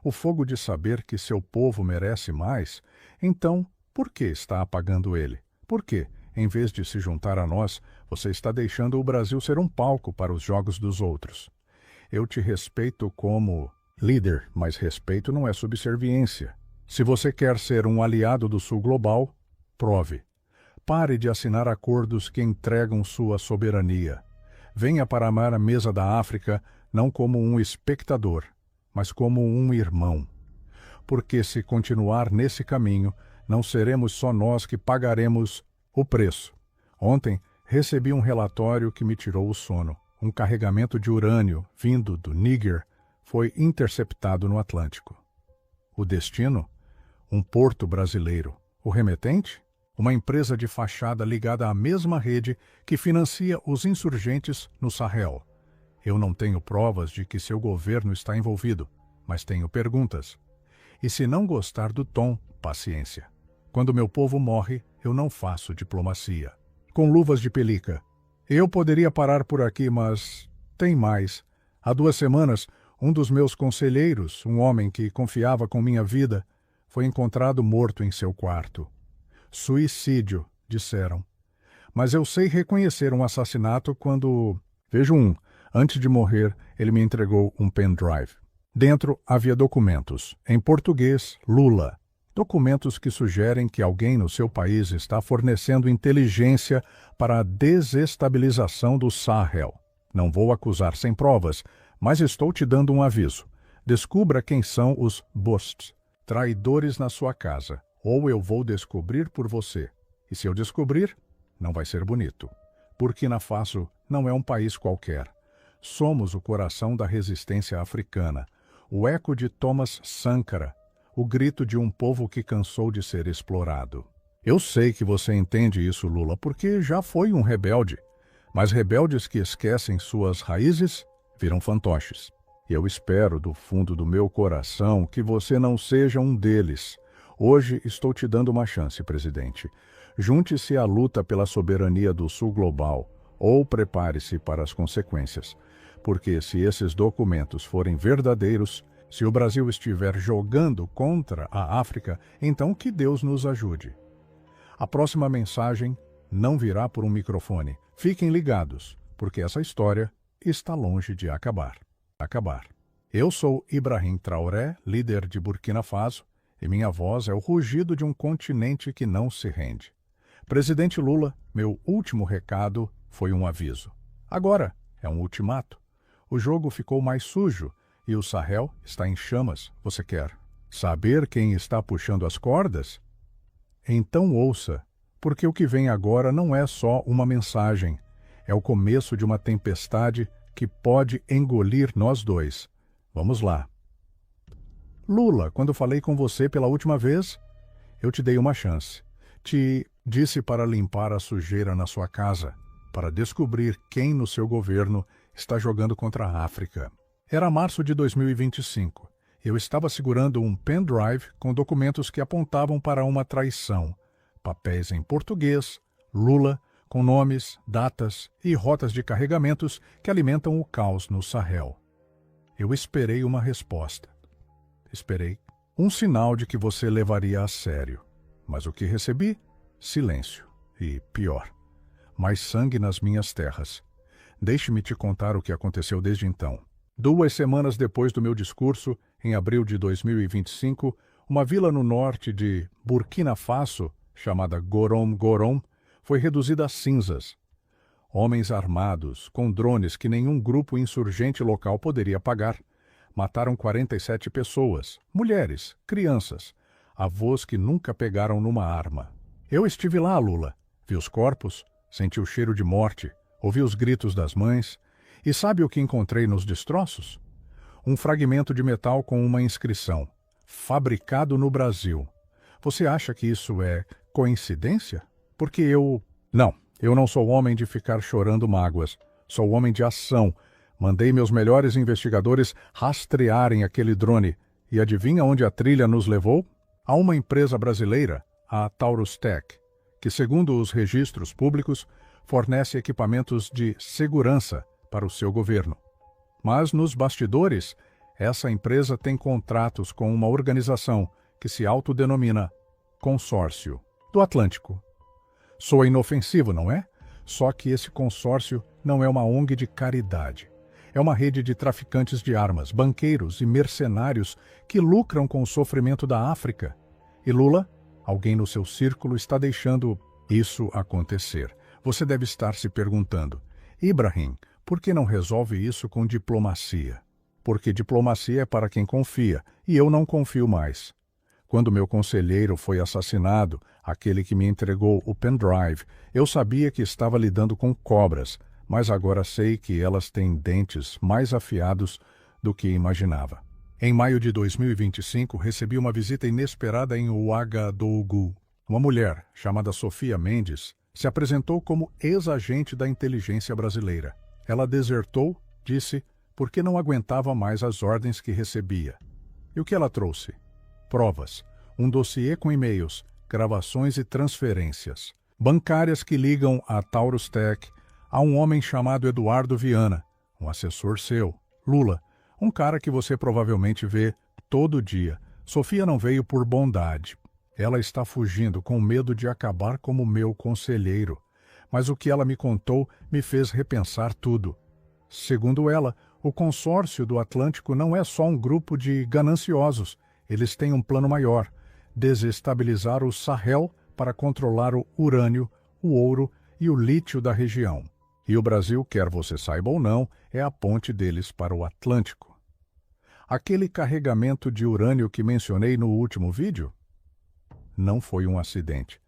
O fogo de saber que seu povo merece mais? Então, por que está apagando ele? Por que, em vez de se juntar a nós, você está deixando o Brasil ser um palco para os jogos dos outros? Eu te respeito como líder, mas respeito não é subserviência. Se você quer ser um aliado do Sul Global, prove. Pare de assinar acordos que entregam sua soberania. Venha para amar a mesa da África não como um espectador, mas como um irmão. Porque se continuar nesse caminho, não seremos só nós que pagaremos o preço. Ontem recebi um relatório que me tirou o sono. Um carregamento de urânio vindo do Níger foi interceptado no Atlântico. O destino? Um porto brasileiro. O remetente? Uma empresa de fachada ligada à mesma rede que financia os insurgentes no Sahel. Eu não tenho provas de que seu governo está envolvido, mas tenho perguntas. E se não gostar do tom, paciência. Quando meu povo morre, eu não faço diplomacia. Com luvas de pelica. Eu poderia parar por aqui, mas tem mais. Há 2 semanas, um dos meus conselheiros, um homem que confiava com minha vida, foi encontrado morto em seu quarto. Suicídio, disseram. Mas eu sei reconhecer um assassinato quando... Vejo antes de morrer, ele me entregou um pendrive. Dentro havia documentos, em português, Lula. Documentos que sugerem que alguém no seu país está fornecendo inteligência para a desestabilização do Sahel. Não vou acusar sem provas, mas estou te dando um aviso. Descubra quem são os Busts, traidores na sua casa, ou eu vou descobrir por você. E se eu descobrir, não vai ser bonito. Burkina Faso não é um país qualquer. Somos o coração da resistência africana, o eco de Thomas Sankara, o grito de um povo que cansou de ser explorado. Eu sei que você entende isso, Lula, porque já foi um rebelde. Mas rebeldes que esquecem suas raízes viram fantoches. Eu espero do fundo do meu coração que você não seja um deles. Hoje estou te dando uma chance, presidente. Junte-se à luta pela soberania do Sul Global, ou prepare-se para as consequências. Porque se esses documentos forem verdadeiros, se o Brasil estiver jogando contra a África, então que Deus nos ajude. A próxima mensagem não virá por um microfone. Fiquem ligados, porque essa história está longe de acabar. Eu sou Ibrahim Traoré, líder de Burkina Faso, e minha voz é o rugido de um continente que não se rende. Presidente Lula, meu último recado foi um aviso. Agora é um ultimato. O jogo ficou mais sujo e o Sahel está em chamas. Você quer saber quem está puxando as cordas? Então ouça, porque o que vem agora não é só uma mensagem. É o começo de uma tempestade que pode engolir nós dois. Vamos lá. Lula, quando falei com você pela última vez, eu te dei uma chance. Te disse para limpar a sujeira na sua casa, para descobrir quem no seu governo está jogando contra a África. Era março de 2025. Eu estava segurando um pendrive com documentos que apontavam para uma traição. Papéis em português, Lula, com nomes, datas e rotas de carregamentos que alimentam o caos no Sahel. Eu esperei uma resposta. Esperei um sinal de que você levaria a sério. Mas o que recebi? Silêncio. E, pior, mais sangue nas minhas terras. Deixe-me te contar o que aconteceu desde então. 2 semanas depois do meu discurso, em abril de 2025, uma vila no norte de Burkina Faso chamada Gorom Gorom, foi reduzida a cinzas. Homens armados, com drones que nenhum grupo insurgente local poderia pagar, mataram 47 pessoas, mulheres, crianças, avós que nunca pegaram numa arma. Eu estive lá, Lula. Vi os corpos, senti o cheiro de morte, ouvi os gritos das mães. E sabe o que encontrei nos destroços? Um fragmento de metal com uma inscrição: fabricado no Brasil. Você acha que isso é coincidência? Porque Não, eu não sou homem de ficar chorando mágoas. Sou homem de ação. Mandei meus melhores investigadores rastrearem aquele drone. E adivinha onde a trilha nos levou? A uma empresa brasileira, a Taurus Tech, que, segundo os registros públicos, fornece equipamentos de segurança para o seu governo. Mas, nos bastidores, essa empresa tem contratos com uma organização que se autodenomina Consórcio do Atlântico. Soa inofensivo, não é? Só que esse consórcio não é uma ONG de caridade. É uma rede de traficantes de armas, banqueiros e mercenários que lucram com o sofrimento da África. E Lula, alguém no seu círculo, está deixando isso acontecer. Você deve estar se perguntando: Ibrahim, por que não resolve isso com diplomacia? Porque diplomacia é para quem confia, e eu não confio mais. Quando meu conselheiro foi assassinado, aquele que me entregou o pendrive, eu sabia que estava lidando com cobras, mas agora sei que elas têm dentes mais afiados do que imaginava. Em maio de 2025, recebi uma visita inesperada em Ouagadougou. Uma mulher, chamada Sofia Mendes, se apresentou como ex-agente da inteligência brasileira. Ela desertou, disse, porque não aguentava mais as ordens que recebia. E o que ela trouxe? Provas, um dossiê com e-mails, gravações e transferências bancárias que ligam a Taurus Tech a um homem chamado Eduardo Viana, um assessor seu, Lula, um cara que você provavelmente vê todo dia. Sofia não veio por bondade. Ela está fugindo com medo de acabar como meu conselheiro. Mas o que ela me contou me fez repensar tudo. Segundo ela, o consórcio do Atlântico não é só um grupo de gananciosos. Eles têm um plano maior: desestabilizar o Sahel para controlar o urânio, o ouro e o lítio da região. E o Brasil, quer você saiba ou não, é a ponte deles para o Atlântico. Aquele carregamento de urânio que mencionei no último vídeo? Não foi um acidente.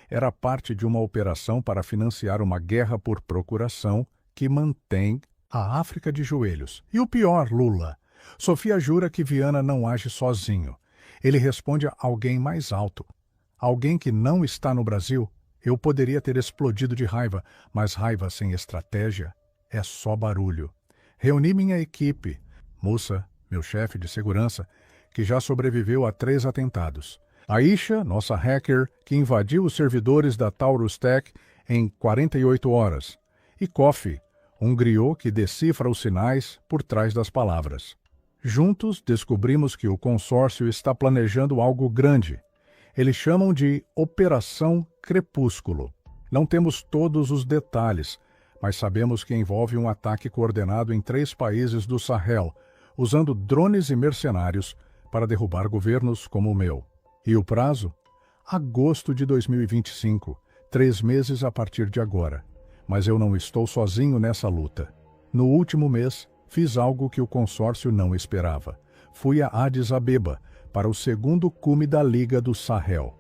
Era parte de uma operação para financiar uma guerra por procuração que mantém a África de joelhos. E o pior, Lula, Sofia jura que Viana não age sozinho. Ele responde a alguém mais alto. Alguém que não está no Brasil. Eu poderia ter explodido de raiva, mas raiva sem estratégia é só barulho. Reuni minha equipe. Mussa, meu chefe de segurança, que já sobreviveu a 3 atentados. Aisha, nossa hacker, que invadiu os servidores da Taurus Tech em 48 horas. E Kofi, um griot que decifra os sinais por trás das palavras. Juntos, descobrimos que o consórcio está planejando algo grande. Eles chamam de Operação Crepúsculo. Não temos todos os detalhes, mas sabemos que envolve um ataque coordenado em 3 países do Sahel, usando drones e mercenários para derrubar governos como o meu. E o prazo? Agosto de 2025, 3 meses a partir de agora. Mas eu não estou sozinho nessa luta. No último mês, fiz algo que o consórcio não esperava. Fui a Addis Abeba, para o segundo cume da Liga do Sahel.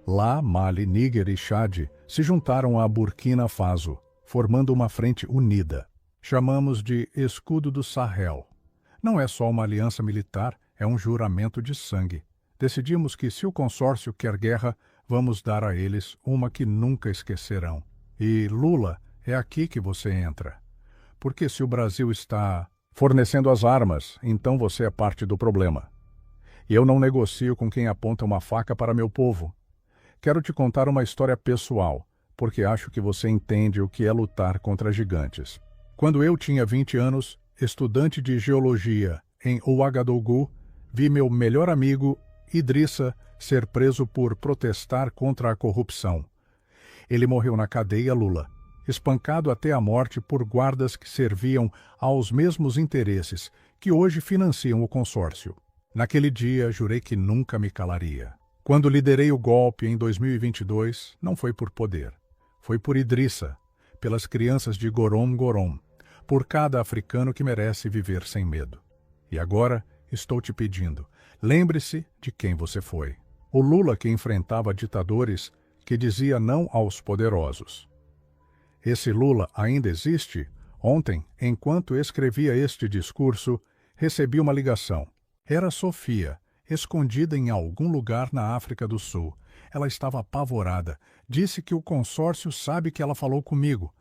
Lá, Mali, Níger e Chad se juntaram a Burkina Faso, formando uma frente unida. Chamamos de Escudo do Sahel. Não é só uma aliança militar, é um juramento de sangue. Decidimos que, se o consórcio quer guerra, vamos dar a eles uma que nunca esquecerão. E, Lula, é aqui que você entra. Porque se o Brasil está fornecendo as armas, então você é parte do problema. E eu não negocio com quem aponta uma faca para meu povo. Quero te contar uma história pessoal, porque acho que você entende o que é lutar contra gigantes. Quando eu tinha 20 anos, estudante de geologia em Ouagadougou, vi meu melhor amigo, Idrissa, ser preso por protestar contra a corrupção. Ele morreu na cadeia, Lula, espancado até a morte por guardas que serviam aos mesmos interesses que hoje financiam o consórcio. Naquele dia, jurei que nunca me calaria. Quando liderei o golpe em 2022, não foi por poder. Foi por Idrissa, pelas crianças de Gorom Gorom, por cada africano que merece viver sem medo. E agora estou te pedindo, lembre-se de quem você foi. O Lula que enfrentava ditadores, que dizia não aos poderosos. Esse Lula ainda existe? Ontem, enquanto escrevia este discurso, recebi uma ligação. Era Sofia, escondida em algum lugar na África do Sul. Ela estava apavorada. Disse que o consórcio sabe que ela falou comigo.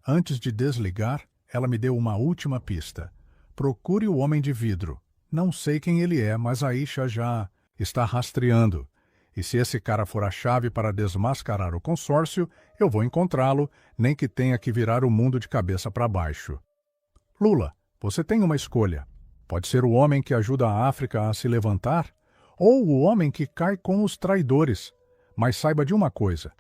Antes de desligar, ela me deu uma última pista. Procure o homem de vidro. Não sei quem ele é, mas a Isha já está rastreando. E se esse cara for a chave para desmascarar o consórcio, eu vou encontrá-lo, nem que tenha que virar o mundo de cabeça para baixo. Lula, você tem uma escolha. Pode ser o homem que ajuda a África a se levantar, ou o homem que cai com os traidores. Mas saiba de uma coisa,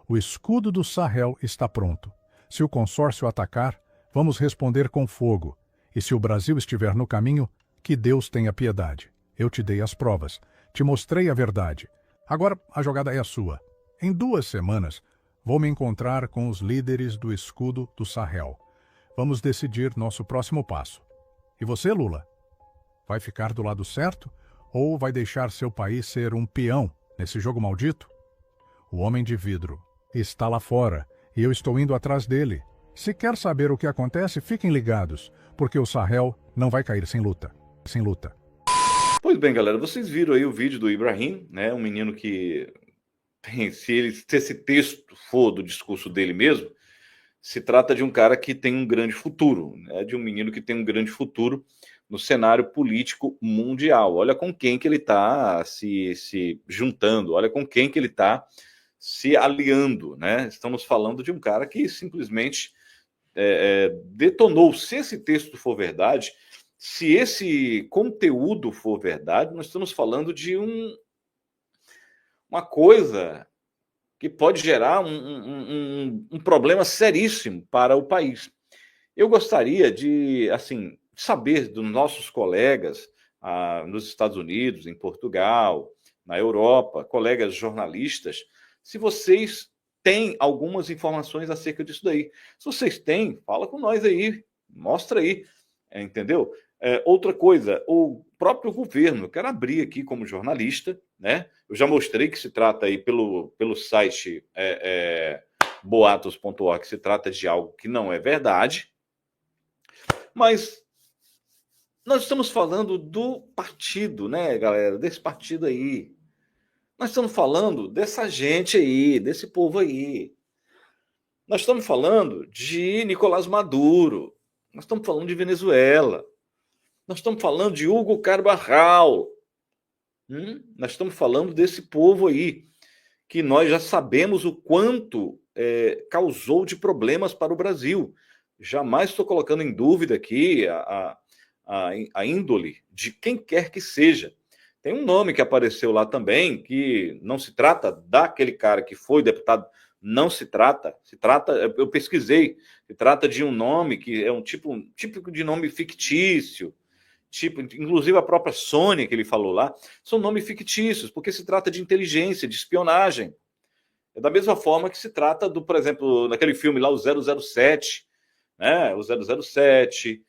o escudo do Sahel está pronto. Se o consórcio atacar, vamos responder com fogo. E se o Brasil estiver no caminho, que Deus tenha piedade. Eu te dei as provas, te mostrei a verdade. Agora a jogada é a sua. Em 2 semanas, vou me encontrar com os líderes do escudo do Sahel. Vamos decidir nosso próximo passo. E você, Lula? Vai ficar do lado certo ou vai deixar seu país ser um peão nesse jogo maldito? O homem de vidro está lá fora e eu estou indo atrás dele. Se quer saber o que acontece, fiquem ligados, porque o Sahel não vai cair sem luta. Sem luta. Pois bem, galera, vocês viram aí o vídeo do Ibrahim, né? Um menino que, se esse texto for do discurso dele mesmo, se trata de um cara que tem um grande futuro, né? De um menino que tem um grande futuro no cenário político mundial. Olha com quem que ele está se juntando, olha com quem que ele está se aliando, né? Estamos falando de um cara que simplesmente detonou. Se esse texto for verdade, se esse conteúdo for verdade, nós estamos falando de uma coisa que pode gerar um problema seríssimo para o país. Eu gostaria de, assim, saber dos nossos colegas nos Estados Unidos, em Portugal, na Europa, colegas jornalistas, se vocês têm algumas informações acerca disso daí. Se vocês têm, fala com nós aí, mostra aí, entendeu? Outra coisa, o próprio governo, eu quero abrir aqui como jornalista, né? Eu já mostrei que se trata aí pelo site boatos.org, se trata de algo que não é verdade, mas nós estamos falando do partido, né, galera? Desse partido aí. Nós estamos falando dessa gente aí, desse povo aí. Nós estamos falando de Nicolás Maduro. Nós estamos falando de Venezuela. Nós estamos falando de Hugo Carvajal. Nós estamos falando desse povo aí, que nós já sabemos o quanto causou de problemas para o Brasil. Jamais estou colocando em dúvida aqui a índole de quem quer que seja. Tem um nome que apareceu lá também, que não se trata daquele cara que foi deputado, não se trata, eu pesquisei, se trata de um nome que é um tipo de nome fictício, inclusive a própria Sônia que ele falou lá, são nomes fictícios, porque se trata de inteligência, de espionagem. É da mesma forma que se trata por exemplo, naquele filme lá, o 007, né? O 007,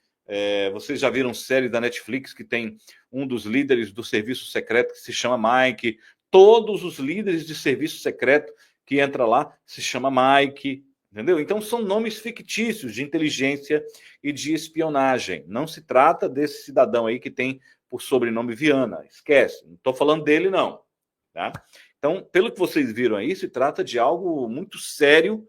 vocês já viram série da Netflix que tem um dos líderes do serviço secreto que se chama Mike. Todos os líderes de serviço secreto que entra lá se chama Mike, entendeu? Então são nomes fictícios de inteligência e de espionagem. Não se trata desse cidadão aí que tem por sobrenome Viana. Esquece, não estou falando dele não, tá? Então, pelo que vocês viram aí, se trata de algo muito sério.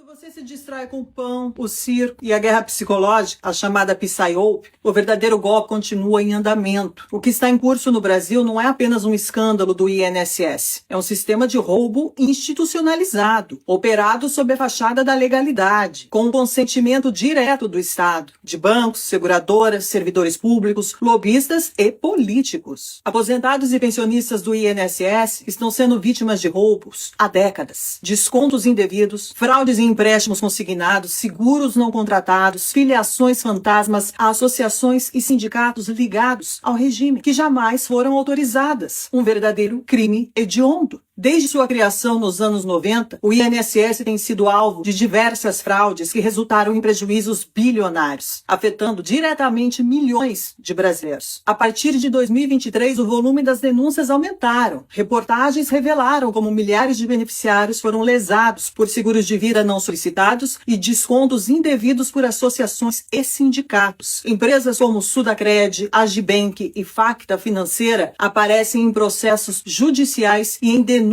Você se distrai com o pão, o circo e a guerra psicológica, a chamada psyop, o verdadeiro golpe continua em andamento. O que está em curso no Brasil não é apenas um escândalo do INSS. É um sistema de roubo institucionalizado, operado sob a fachada da legalidade, com o consentimento direto do Estado, de bancos, seguradoras, servidores públicos, lobistas e políticos. Aposentados e pensionistas do INSS estão sendo vítimas de roubos há décadas, descontos indevidos, fraudes em empréstimos consignados, seguros não contratados, filiações fantasmas a associações e sindicatos ligados ao regime, que jamais foram autorizadas. Um verdadeiro crime hediondo. Desde sua criação nos anos 90, o INSS tem sido alvo de diversas fraudes que resultaram em prejuízos bilionários, afetando diretamente milhões de brasileiros. A partir de 2023, o volume das denúncias aumentaram. Reportagens revelaram como milhares de beneficiários foram lesados por seguros de vida não solicitados e descontos indevidos por associações e sindicatos. Empresas como Sudacred, Agibank e Facta Financeira aparecem em processos judiciais e em denúncias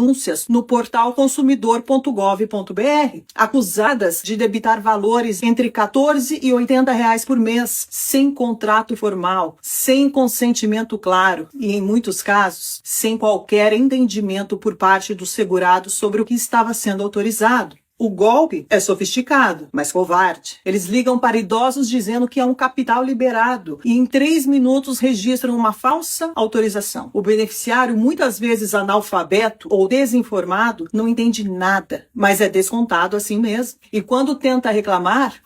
no portal consumidor.gov.br, acusadas de debitar valores entre R$14 e R$80 por mês, sem contrato formal, sem consentimento claro e, em muitos casos, sem qualquer entendimento por parte do segurado sobre o que estava sendo autorizado. O golpe é sofisticado, mas covarde. Eles ligam para idosos dizendo que é um capital liberado e em 3 minutos registram uma falsa autorização. O beneficiário, muitas vezes analfabeto ou desinformado, não entende nada, mas é descontado assim mesmo. E quando tenta reclamar,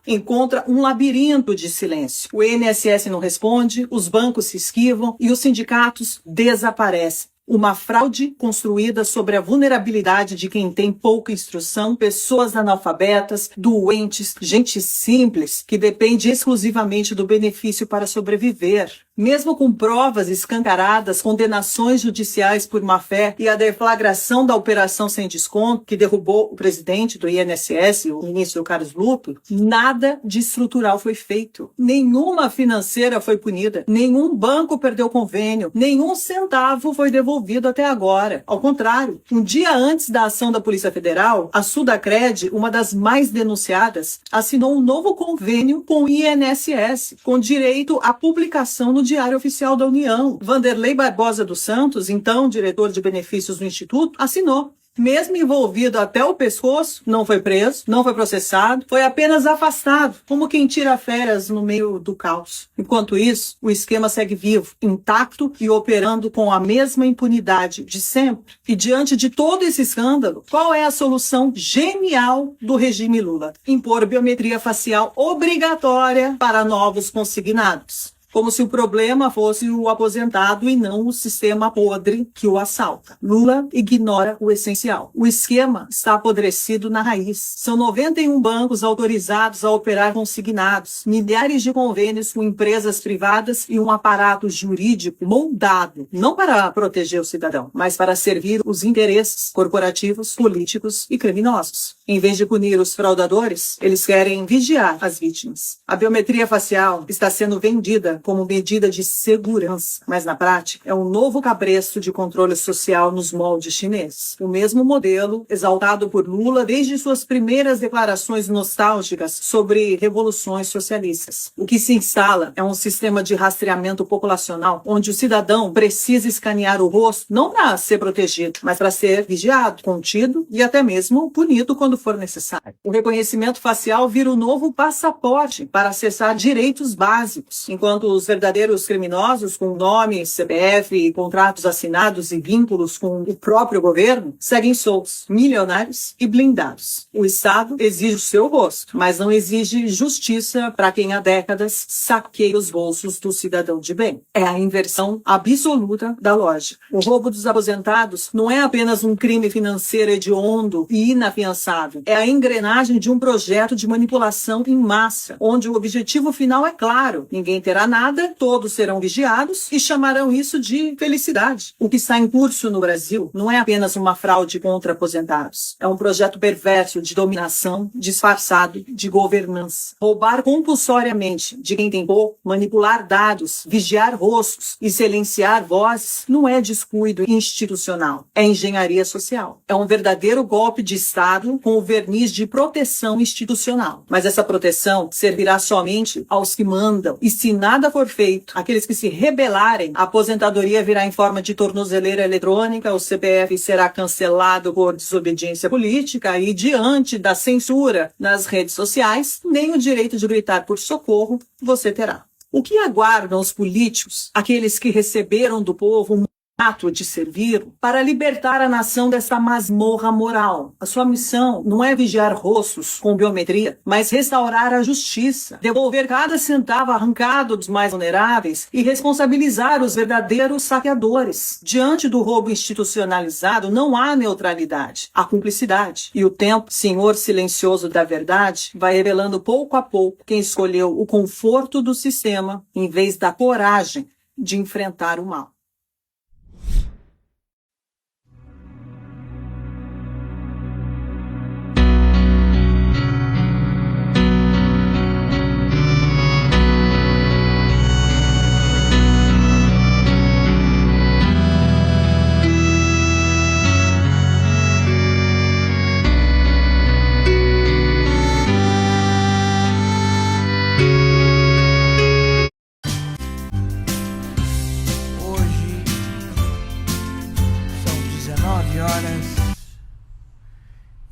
encontra um labirinto de silêncio. O INSS não responde, os bancos se esquivam e os sindicatos desaparecem. Uma fraude construída sobre a vulnerabilidade de quem tem pouca instrução, pessoas analfabetas, doentes, gente simples que depende exclusivamente do benefício para sobreviver. Mesmo com provas escancaradas, condenações judiciais por má-fé e a deflagração da operação sem desconto, que derrubou o presidente do INSS, o ministro Carlos Lupe, nada de estrutural foi feito. Nenhuma financeira foi punida, nenhum banco perdeu convênio, nenhum centavo foi devolvido até agora. Ao contrário, um dia antes da ação da Polícia Federal, a Sudacred, uma das mais denunciadas, assinou um novo convênio com o INSS, com direito à publicação no Diário Oficial da União. Vanderlei Barbosa dos Santos, então diretor de benefícios do Instituto, assinou. Mesmo envolvido até o pescoço, não foi preso, não foi processado, foi apenas afastado, como quem tira férias no meio do caos. Enquanto isso, o esquema segue vivo, intacto e operando com a mesma impunidade de sempre. E diante de todo esse escândalo, qual é a solução genial do regime Lula? Impor biometria facial obrigatória para novos consignados. Como se o problema fosse o aposentado e não o sistema podre que o assalta. Lula ignora o essencial. O esquema está apodrecido na raiz. São 91 bancos autorizados a operar consignados, milhares de convênios com empresas privadas e um aparato jurídico moldado, não para proteger o cidadão, mas para servir os interesses corporativos, políticos e criminosos. Em vez de punir os fraudadores, eles querem vigiar as vítimas. A biometria facial está sendo vendida como medida de segurança, mas na prática é um novo cabresto de controle social nos moldes chineses. O mesmo modelo exaltado por Lula desde suas primeiras declarações nostálgicas sobre revoluções socialistas. O que se instala é um sistema de rastreamento populacional onde o cidadão precisa escanear o rosto não para ser protegido, mas para ser vigiado, contido e até mesmo punido quando for necessário. O reconhecimento facial vira o novo passaporte para acessar direitos básicos, enquanto os verdadeiros criminosos com nome, CPF, contratos assinados e vínculos com o próprio governo seguem soltos, milionários e blindados. O Estado exige o seu rosto, mas não exige justiça para quem há décadas saqueia os bolsos do cidadão de bem. É a inversão absoluta da lógica. O roubo dos aposentados não é apenas um crime financeiro hediondo e inafiançável. É a engrenagem de um projeto de manipulação em massa, onde o objetivo final é claro: ninguém terá nada, todos serão vigiados e chamarão isso de felicidade. O que está em curso no Brasil não é apenas uma fraude contra aposentados. É um projeto perverso de dominação, disfarçado de governança. Roubar compulsoriamente de quem tem pouco, manipular dados, vigiar rostos e silenciar vozes não é descuido institucional. É engenharia social. É um verdadeiro golpe de Estado com o verniz de proteção institucional. Mas essa proteção servirá somente aos que mandam. E se nada for feito, aqueles que se rebelarem, a aposentadoria virá em forma de tornozeleira eletrônica, o CPF será cancelado por desobediência política e, diante da censura nas redes sociais, nem o direito de gritar por socorro você terá. O que aguardam os políticos, aqueles que receberam do povo ato de servir para libertar a nação desta masmorra moral. A sua missão não é vigiar rostos com biometria, mas restaurar a justiça, devolver cada centavo arrancado dos mais vulneráveis e responsabilizar os verdadeiros saqueadores. Diante do roubo institucionalizado, não há neutralidade, há cumplicidade. E o tempo, senhor silencioso da verdade, vai revelando pouco a pouco quem escolheu o conforto do sistema em vez da coragem de enfrentar o mal.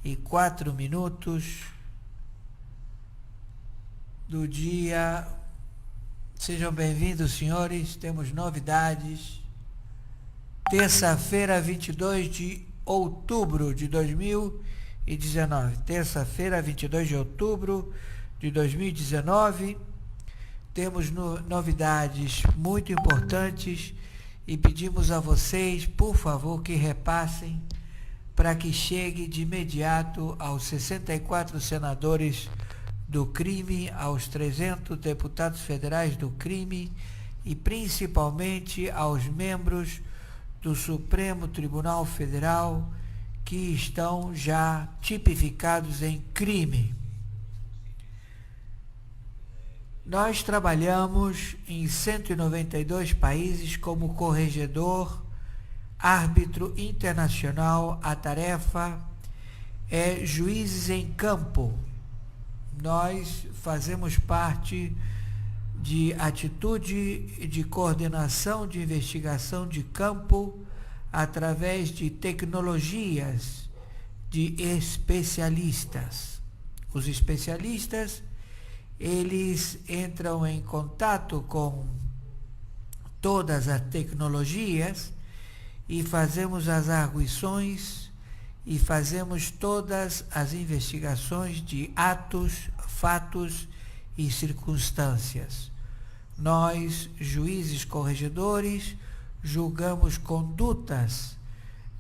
E 4 minutos do dia. Sejam bem-vindos, senhores. Temos novidades. Terça-feira, 22 de outubro de 2019. Terça-feira, 22 de outubro de 2019. Temos novidades muito importantes e pedimos a vocês, por favor, que repassem para que chegue de imediato aos 64 senadores do crime, aos 300 deputados federais do crime e principalmente aos membros do Supremo Tribunal Federal que estão já tipificados em crime. Nós trabalhamos em 192 países como corregedor, árbitro internacional. A tarefa é juízes em campo. Nós fazemos parte de atitude de coordenação de investigação de campo através de tecnologias de especialistas. Os especialistas, eles entram em contato com todas as tecnologias e fazemos as arguições e fazemos todas as investigações de atos, fatos e circunstâncias. Nós, juízes corregedores, julgamos condutas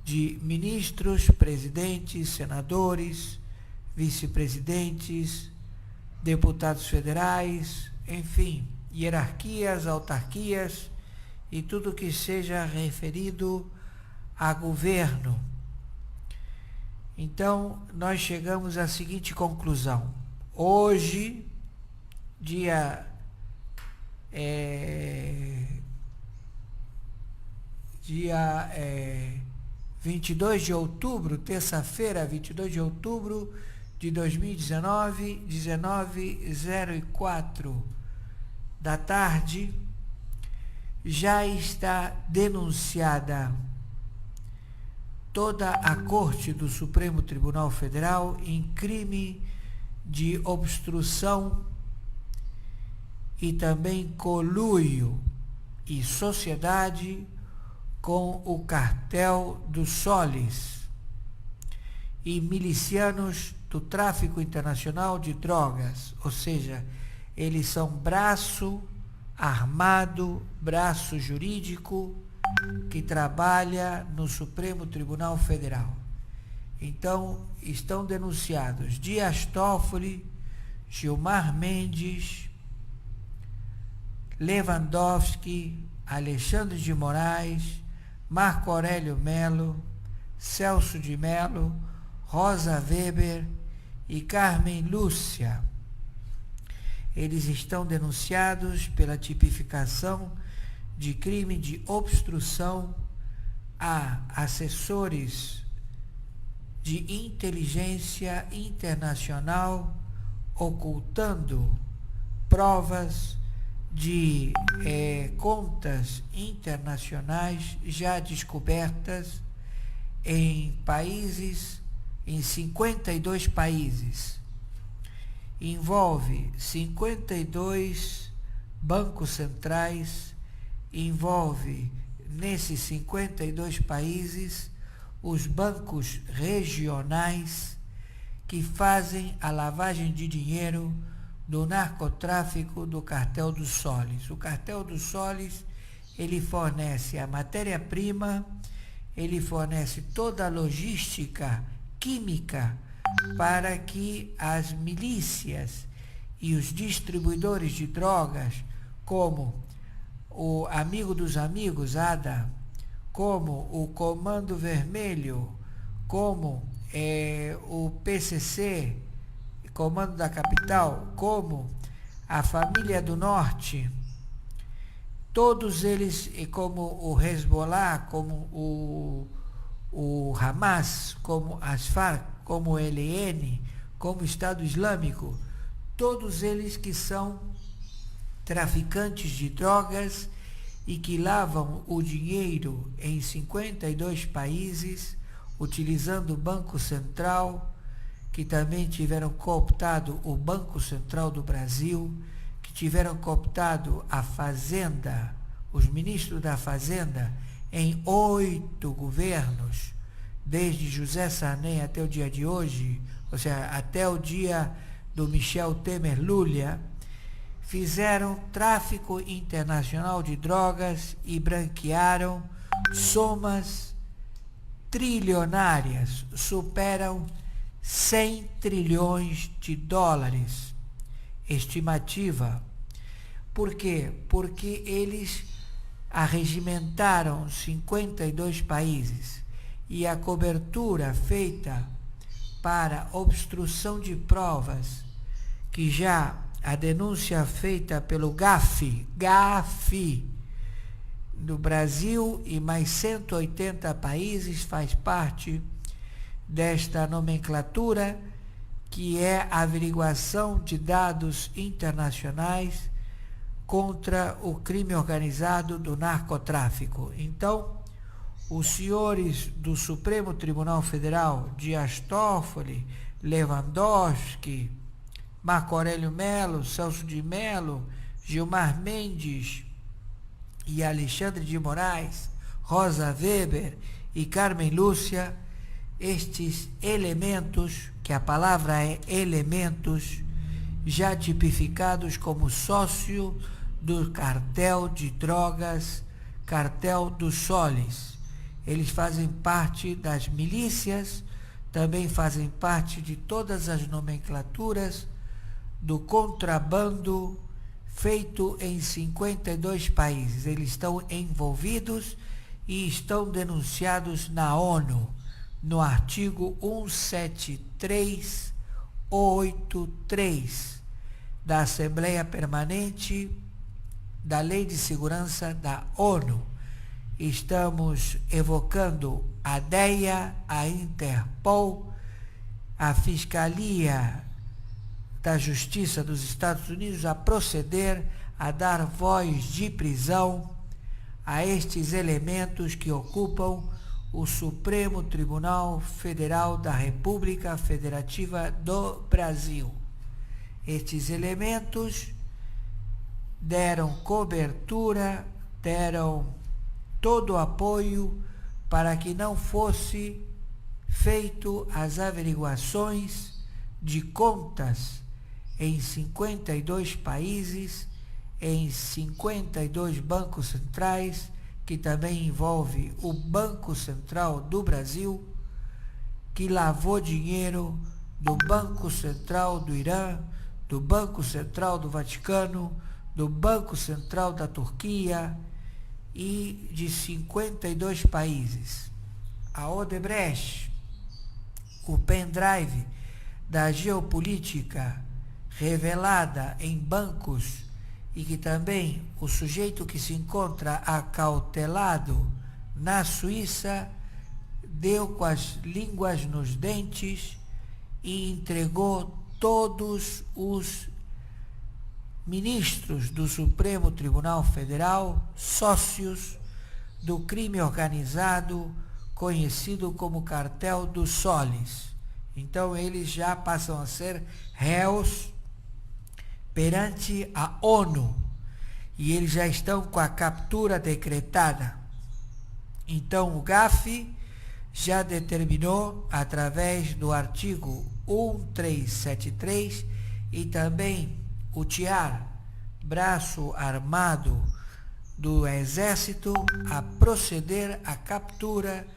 de ministros, presidentes, senadores, vice-presidentes, deputados federais, enfim, hierarquias, autarquias e tudo que seja referido a governo. Então, nós chegamos à seguinte conclusão. Hoje, dia 22 de outubro, terça-feira, 22 de outubro de 2019, 19h04 da tarde, já está denunciada toda a Corte do Supremo Tribunal Federal em crime de obstrução e também conluio e sociedade com o cartel dos soles e milicianos do tráfico internacional de drogas, ou seja, eles são braço armado, braço jurídico que trabalha no Supremo Tribunal Federal. Então, estão denunciados Dias Toffoli, Gilmar Mendes, Lewandowski, Alexandre de Moraes, Marco Aurélio Melo, Celso de Melo, Rosa Weber e Carmen Lúcia. Eles estão denunciados pela tipificação de crime de obstrução a assessores de inteligência internacional, ocultando provas de contas internacionais já descobertas em países, em 52 países. Envolve 52 bancos centrais, envolve nesses 52 países, os bancos regionais que fazem a lavagem de dinheiro do narcotráfico do Cartel dos Soles. O Cartel dos Soles, ele fornece a matéria-prima, ele fornece toda a logística química para que as milícias e os distribuidores de drogas, como o Amigo dos Amigos, ADA, como o Comando Vermelho, como o PCC, Comando da Capital, como a Família do Norte, todos eles, como o Hezbollah, como o Hamas, como as Farc, como o ELN, como o Estado Islâmico, todos eles que são traficantes de drogas e que lavam o dinheiro em 52 países, utilizando o Banco Central, que também tiveram cooptado o Banco Central do Brasil, que tiveram cooptado a Fazenda, os ministros da Fazenda, em 8 governos, desde José Sarney até o dia de hoje, ou seja, até o dia do Michel Temer Lula, fizeram tráfico internacional de drogas e branquearam somas trilionárias, superam 100 trilhões de dólares, estimativa. Por quê? Porque eles arregimentaram 52 países e a cobertura feita para obstrução de provas, que já a denúncia feita pelo GAFI do Brasil e mais 180 países faz parte desta nomenclatura, que é a averiguação de dados internacionais contra o crime organizado do narcotráfico. Então, os senhores do Supremo Tribunal Federal, Dias Toffoli, Lewandowski, Marco Aurélio Melo, Celso de Mello, Gilmar Mendes e Alexandre de Moraes, Rosa Weber e Carmen Lúcia, estes elementos, que a palavra é elementos, já tipificados como sócio do cartel de drogas, Cartel dos Soles. Eles fazem parte das milícias, também fazem parte de todas as nomenclaturas do contrabando feito em 52 países. Eles estão envolvidos e estão denunciados na ONU, no artigo 17383 da Assembleia Permanente da Lei de Segurança da ONU. Estamos evocando a DEA, a Interpol, a Fiscalia da Justiça dos Estados Unidos a proceder a dar voz de prisão a estes elementos que ocupam o Supremo Tribunal Federal da República Federativa do Brasil. Estes elementos deram cobertura, deram todo o apoio para que não fosse feito as averiguações de contas em 52 países, em 52 bancos centrais, que também envolve o Banco Central do Brasil, que lavou dinheiro do Banco Central do Irã, do Banco Central do Vaticano, do Banco Central da Turquia e de 52 países. A Odebrecht, o pendrive da geopolítica revelada em bancos, e que também o sujeito que se encontra acautelado na Suíça deu com as línguas nos dentes e entregou todos os ministros do Supremo Tribunal Federal, sócios do crime organizado conhecido como Cartel dos Soles. Então eles já passam a ser réus perante a ONU e eles já estão com a captura decretada. Então, o GAF já determinou, através do artigo 1373, e também o TIAR, Braço Armado do Exército, a proceder à captura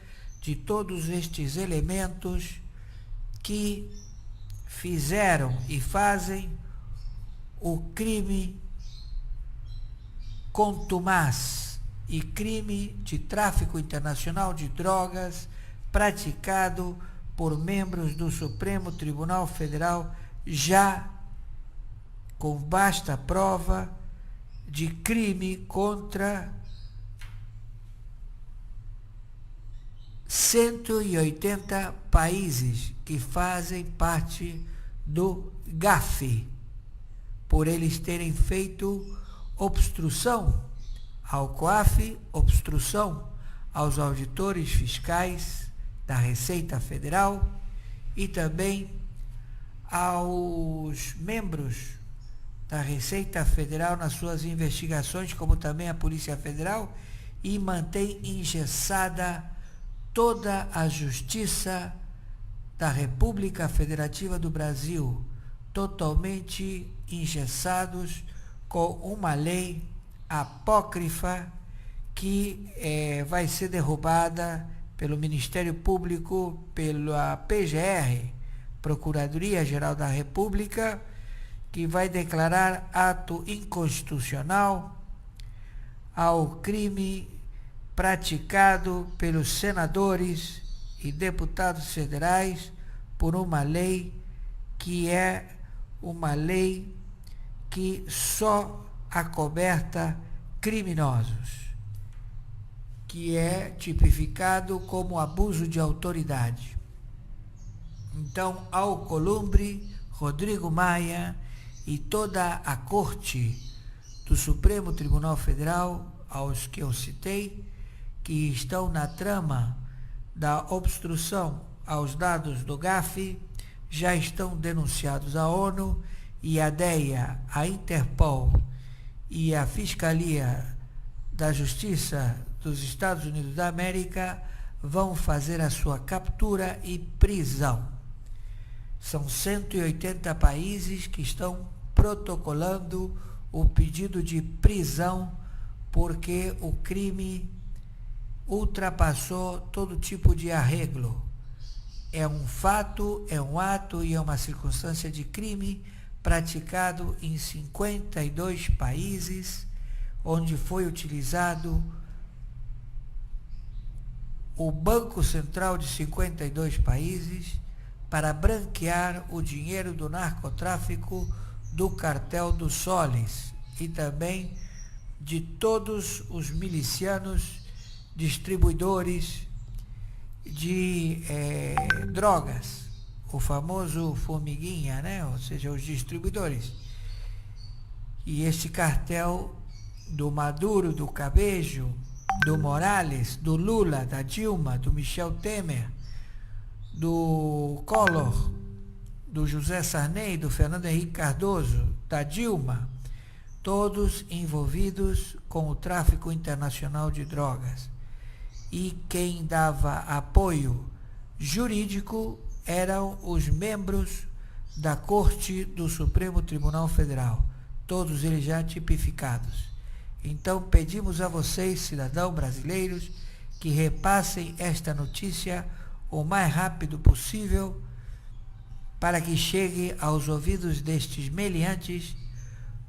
de todos estes elementos que fizeram e fazem o crime contumaz e crime de tráfico internacional de drogas praticado por membros do Supremo Tribunal Federal, já com vasta prova de crime contra 180 países que fazem parte do GAF, por eles terem feito obstrução ao COAF, obstrução aos auditores fiscais da Receita Federal e também aos membros da Receita Federal nas suas investigações, como também a Polícia Federal, e mantém engessada toda a Justiça da República Federativa do Brasil, totalmente engessados com uma lei apócrifa que vai ser derrubada pelo Ministério Público, pela PGR, Procuradoria-Geral da República, que vai declarar ato inconstitucional ao crime praticado pelos senadores e deputados federais por uma lei que é uma lei que só acoberta criminosos, que é tipificado como abuso de autoridade. Então, Alcolumbre, Rodrigo Maia e toda a Corte do Supremo Tribunal Federal, aos que eu citei, que estão na trama da obstrução aos dados do GAF, já estão denunciados à ONU, e a DEA, a Interpol e a Fiscalia da Justiça dos Estados Unidos da América vão fazer a sua captura e prisão. São 180 países que estão protocolando o pedido de prisão, porque o crime ultrapassou todo tipo de arreglo. É um fato, é um ato e é uma circunstância de crime praticado em 52 países, onde foi utilizado o Banco Central de 52 países para branquear o dinheiro do narcotráfico do cartel dos soles e também de todos os milicianos distribuidores de drogas, o famoso formiguinha, né? Ou seja, os distribuidores. E este cartel do Maduro, do Cabejo, do Morales, do Lula, da Dilma, do Michel Temer, do Collor, do José Sarney, do Fernando Henrique Cardoso, da Dilma, todos envolvidos com o tráfico internacional de drogas. E quem dava apoio jurídico eram os membros da Corte do Supremo Tribunal Federal, todos eles já tipificados. Então pedimos a vocês, cidadãos brasileiros, que repassem esta notícia o mais rápido possível para que chegue aos ouvidos destes meliantes,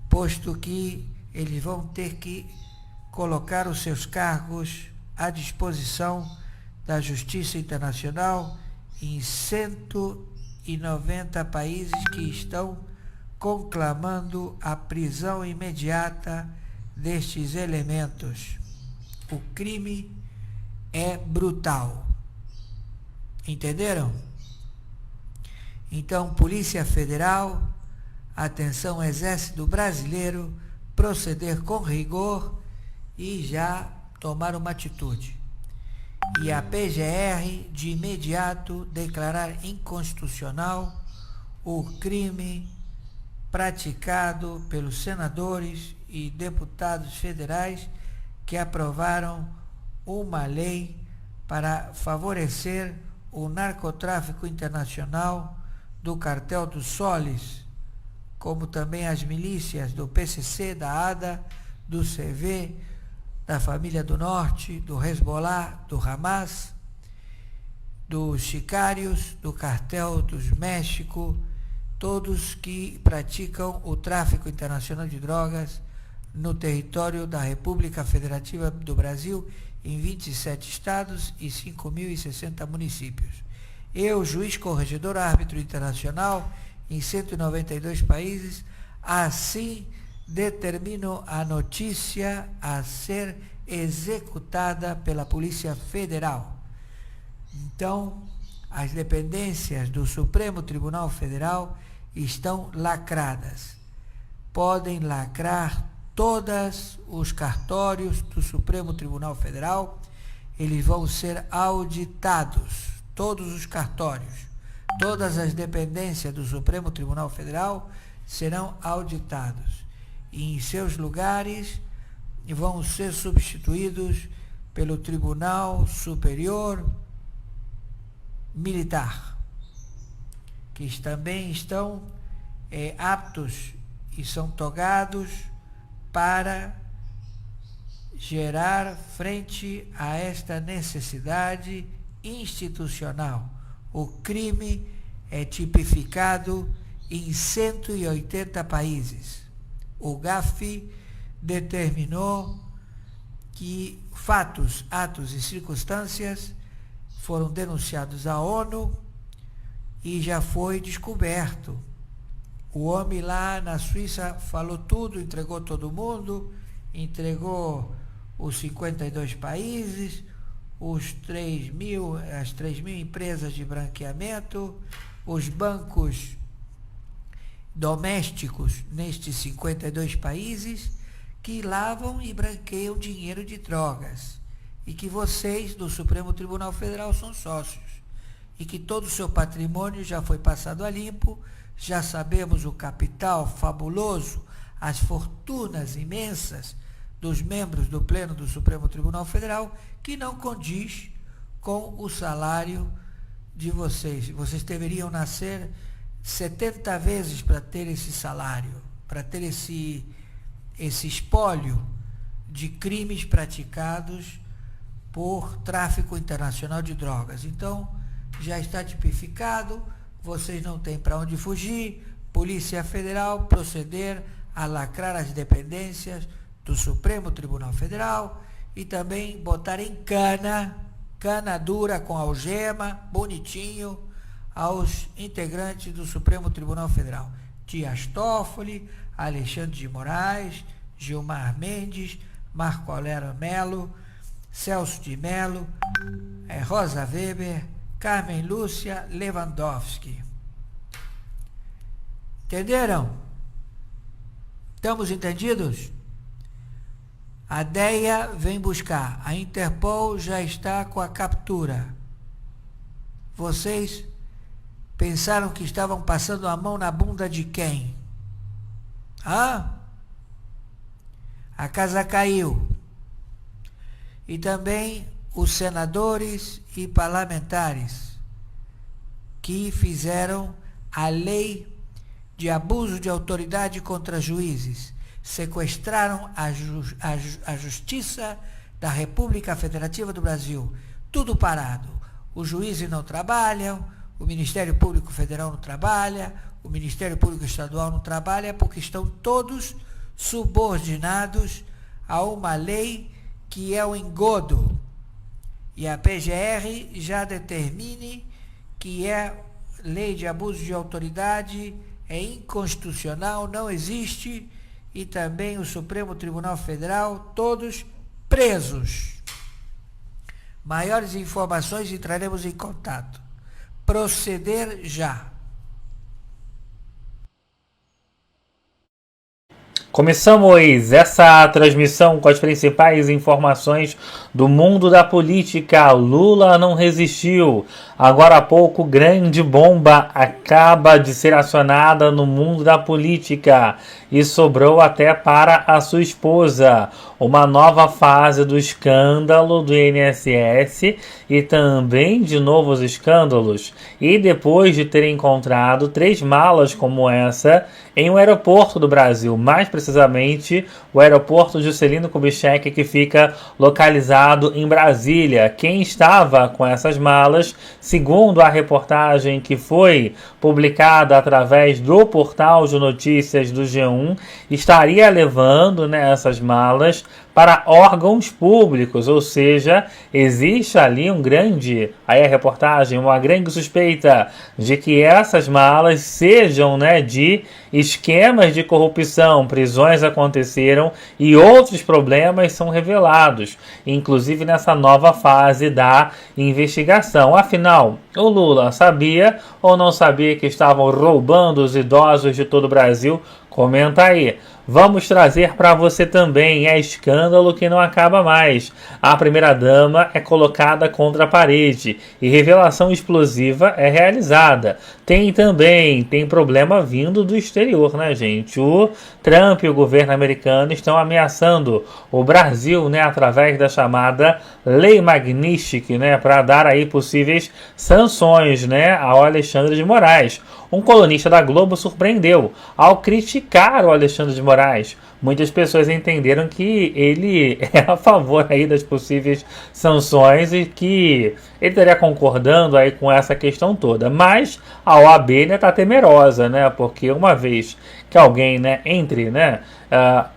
posto que eles vão ter que colocar os seus cargos à disposição da Justiça Internacional em 190 países que estão conclamando a prisão imediata destes elementos. O crime é brutal. Entenderam? Então, Polícia Federal, atenção, Exército Brasileiro, proceder com rigor e já tomar uma atitude. E a PGR, de imediato, declarar inconstitucional o crime praticado pelos senadores e deputados federais que aprovaram uma lei para favorecer o narcotráfico internacional do cartel dos Soles, como também as milícias do PCC, da ADA, do CV, da Família do Norte, do Hezbollah, do Hamas, dos sicários, do cartel dos México, todos que praticam o tráfico internacional de drogas no território da República Federativa do Brasil, em 27 estados e 5.060 municípios. Eu, juiz corregedor árbitro internacional em 192 países, assim determino a notícia a ser executada pela Polícia Federal. Então, as dependências do Supremo Tribunal Federal estão lacradas. Podem lacrar todos os cartórios do Supremo Tribunal Federal, eles vão ser auditados, todos os cartórios, todas as dependências do Supremo Tribunal Federal serão auditados e em seus lugares vão ser substituídos pelo Tribunal Superior Militar, que também estão aptos e são togados para gerar frente a esta necessidade institucional. O crime é tipificado em 180 países. O GAF determinou que fatos, atos e circunstâncias foram denunciados à ONU e já foi descoberto. O homem lá na Suíça falou tudo, entregou todo mundo, entregou os 52 países, as 3.000 empresas de branqueamento, os bancos domésticos nestes 52 países que lavam e branqueiam dinheiro de drogas e que vocês do Supremo Tribunal Federal são sócios e que todo o seu patrimônio já foi passado a limpo. Já sabemos o capital fabuloso, as fortunas imensas dos membros do Pleno do Supremo Tribunal Federal, que não condiz com o salário de vocês. Vocês deveriam nascer 70 vezes para ter esse salário, para ter esse espólio de crimes praticados por tráfico internacional de drogas. Então, já está tipificado, vocês não têm para onde fugir. Polícia Federal proceder a lacrar as dependências do Supremo Tribunal Federal e também botar em cana dura com algema, bonitinho, aos integrantes do Supremo Tribunal Federal. Dias Toffoli, Alexandre de Moraes, Gilmar Mendes, Marco Aurélio Melo, Celso de Mello, Rosa Weber, Carmen Lúcia Lewandowski. Entenderam? Estamos entendidos? A DEA vem buscar, a Interpol já está com a captura. Vocês pensaram que estavam passando a mão na bunda de quem? A casa caiu. E também os senadores e parlamentares que fizeram a lei de abuso de autoridade contra juízes, sequestraram a Justiça da República Federativa do Brasil, tudo parado. Os juízes não trabalham, o Ministério Público Federal não trabalha, o Ministério Público Estadual não trabalha, porque estão todos subordinados a uma lei que é o engodo. E a PGR já determine que lei de abuso de autoridade é inconstitucional, não existe, e também o Supremo Tribunal Federal, todos presos. Maiores informações entraremos em contato. Proceder já. Começamos essa transmissão com as principais informações do mundo da política. Lula não resistiu. Agora há pouco, grande bomba acaba de ser acionada no mundo da política e sobrou até para a sua esposa. Uma nova fase do escândalo do INSS e também de novos escândalos. E depois de ter encontrado 3 malas como essa em um aeroporto do Brasil, mais precisamente o aeroporto Juscelino Kubitschek, que fica localizado em Brasília. Quem estava com essas malas, segundo a reportagem que foi publicada através do portal de notícias do G1, estaria levando, né, essas malas para órgãos públicos, ou seja, existe ali uma grande suspeita de que essas malas sejam, né, de esquemas de corrupção, prisões aconteceram e outros problemas são revelados, inclusive nessa nova fase da investigação. Afinal, o Lula sabia ou não sabia que estavam roubando os idosos de todo o Brasil? Comenta aí. Vamos trazer para você também, é escândalo que não acaba mais. A primeira-dama é colocada contra a parede e revelação explosiva é realizada. Tem problema vindo do exterior, né, gente? O Trump e o governo americano estão ameaçando o Brasil, né, através da chamada Lei Magnitsky, né, para dar aí possíveis sanções, né, ao Alexandre de Moraes. Um colunista da Globo surpreendeu ao criticar o Alexandre de Moraes. Muitas pessoas entenderam que ele é a favor aí das possíveis sanções e que ele estaria concordando aí com essa questão toda. Mas a OAB está temerosa, né? Porque uma vez que alguém, né, entre, né,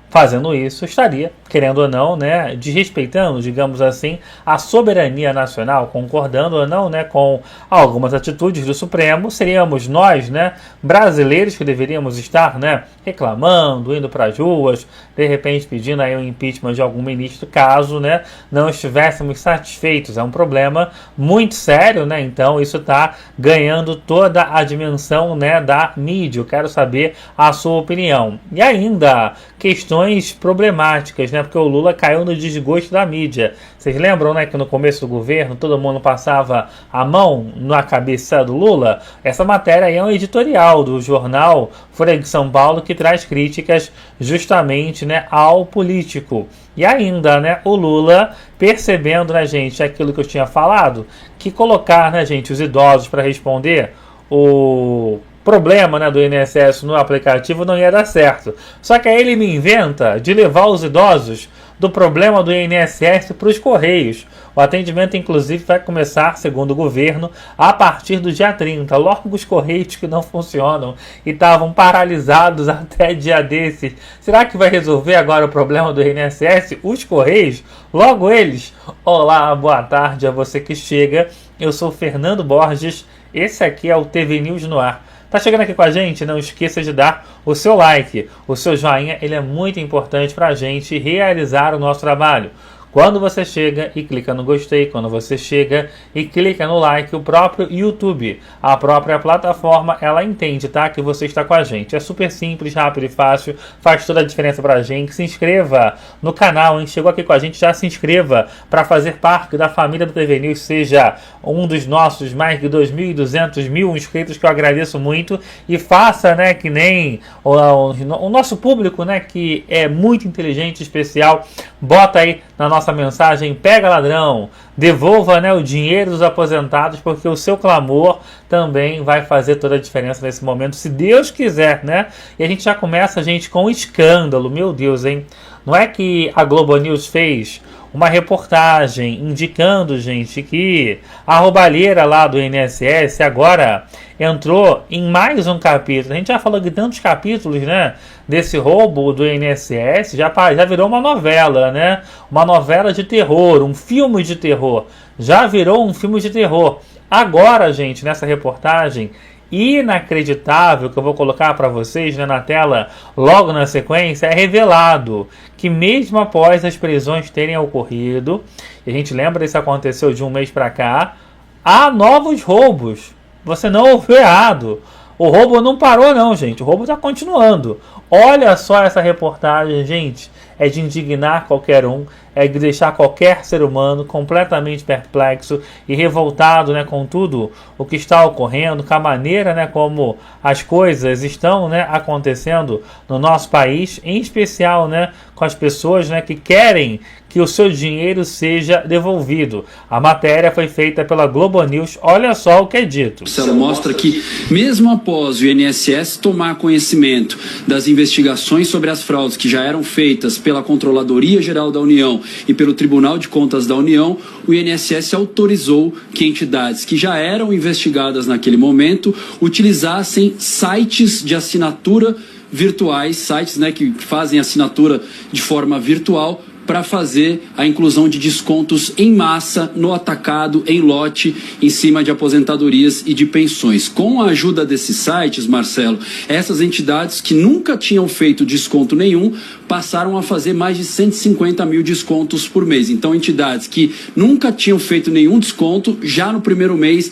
fazendo isso, estaria, querendo ou não, né, desrespeitando, digamos assim, a soberania nacional, concordando ou não, né, com algumas atitudes do Supremo. Seríamos nós, né, brasileiros, que deveríamos estar, né, reclamando, indo para as ruas, de repente pedindo aí o impeachment de algum ministro, caso, né, não estivéssemos satisfeitos. É um problema muito sério, né? Então isso está ganhando toda a dimensão, né, da mídia. Eu quero saber a sua opinião. E ainda questões problemáticas, né? Porque o Lula caiu no desgosto da mídia. Vocês lembram, né, que no começo do governo todo mundo passava a mão na cabeça do Lula? Essa matéria aí é um editorial do jornal Folha de São Paulo que traz críticas justamente, né, ao político. E ainda, né, o Lula percebendo, né, gente, aquilo que eu tinha falado, que colocar, né, gente, os idosos para responder o problema, né, do INSS no aplicativo não ia dar certo. Só que aí ele me inventa de levar os idosos do problema do INSS para os Correios. O atendimento, inclusive, vai começar, segundo o governo, a partir do dia 30. Logo os Correios que não funcionam e estavam paralisados até dia desses. Será que vai resolver agora o problema do INSS? Os Correios? Logo eles? Olá, boa tarde a você que chega. Eu sou Fernando Borges. Esse aqui é o TV News no Ar. Tá chegando aqui com a gente? Não esqueça de dar o seu like. O seu joinha, ele é muito importante para a gente realizar o nosso trabalho. Quando você chega e clica no gostei, quando você chega e clica no like, o próprio YouTube, a própria plataforma, ela entende, tá, que você está com a gente. É super simples, rápido e fácil, faz toda a diferença pra gente. Se inscreva no canal, hein? Chegou aqui com a gente, já se inscreva para fazer parte da família do TV News, seja um dos nossos mais de 2.200 mil inscritos, que eu agradeço muito, e faça, né, que nem o nosso público, né, que é muito inteligente, especial, bota aí na nossa mensagem: pega ladrão, devolva, né, o dinheiro dos aposentados, porque o seu clamor também vai fazer toda a diferença nesse momento, se Deus quiser, né? E a gente já começa, gente, com um escândalo. Meu Deus, hein? Não é que a Globo News fez uma reportagem indicando, gente, que a roubalheira lá do INSS agora entrou em mais um capítulo. A gente já falou de tantos capítulos, né, desse roubo do INSS, já virou uma novela, né? Uma novela de terror, um filme de terror. Já virou um filme de terror. Agora, gente, nessa reportagem inacreditável que eu vou colocar para vocês, né, na tela logo na sequência, é revelado que mesmo após as prisões terem ocorrido, e a gente lembra isso aconteceu de um mês para cá, há novos roubos. Você não ouviu errado. O roubo não parou não, gente. O roubo está continuando. Olha só essa reportagem, gente. É de indignar qualquer um, é de deixar qualquer ser humano completamente perplexo e revoltado, né, com tudo o que está ocorrendo, com a maneira, né, como as coisas estão, né, acontecendo no nosso país, em especial, né, com as pessoas, né, que querem que o seu dinheiro seja devolvido. A matéria foi feita pela Globo News. Olha só o que é dito. Ela mostra que, mesmo após o INSS tomar conhecimento das investigações sobre as fraudes que já eram feitas pela Controladoria Geral da União e pelo Tribunal de Contas da União, o INSS autorizou que entidades que já eram investigadas naquele momento utilizassem sites de assinatura virtuais, sites, né, que fazem assinatura de forma virtual, para fazer a inclusão de descontos em massa, no atacado, em lote, em cima de aposentadorias e de pensões. Com a ajuda desses sites, Marcelo, essas entidades que nunca tinham feito desconto nenhum, passaram a fazer mais de 150 mil descontos por mês. Então, entidades que nunca tinham feito nenhum desconto, já no primeiro mês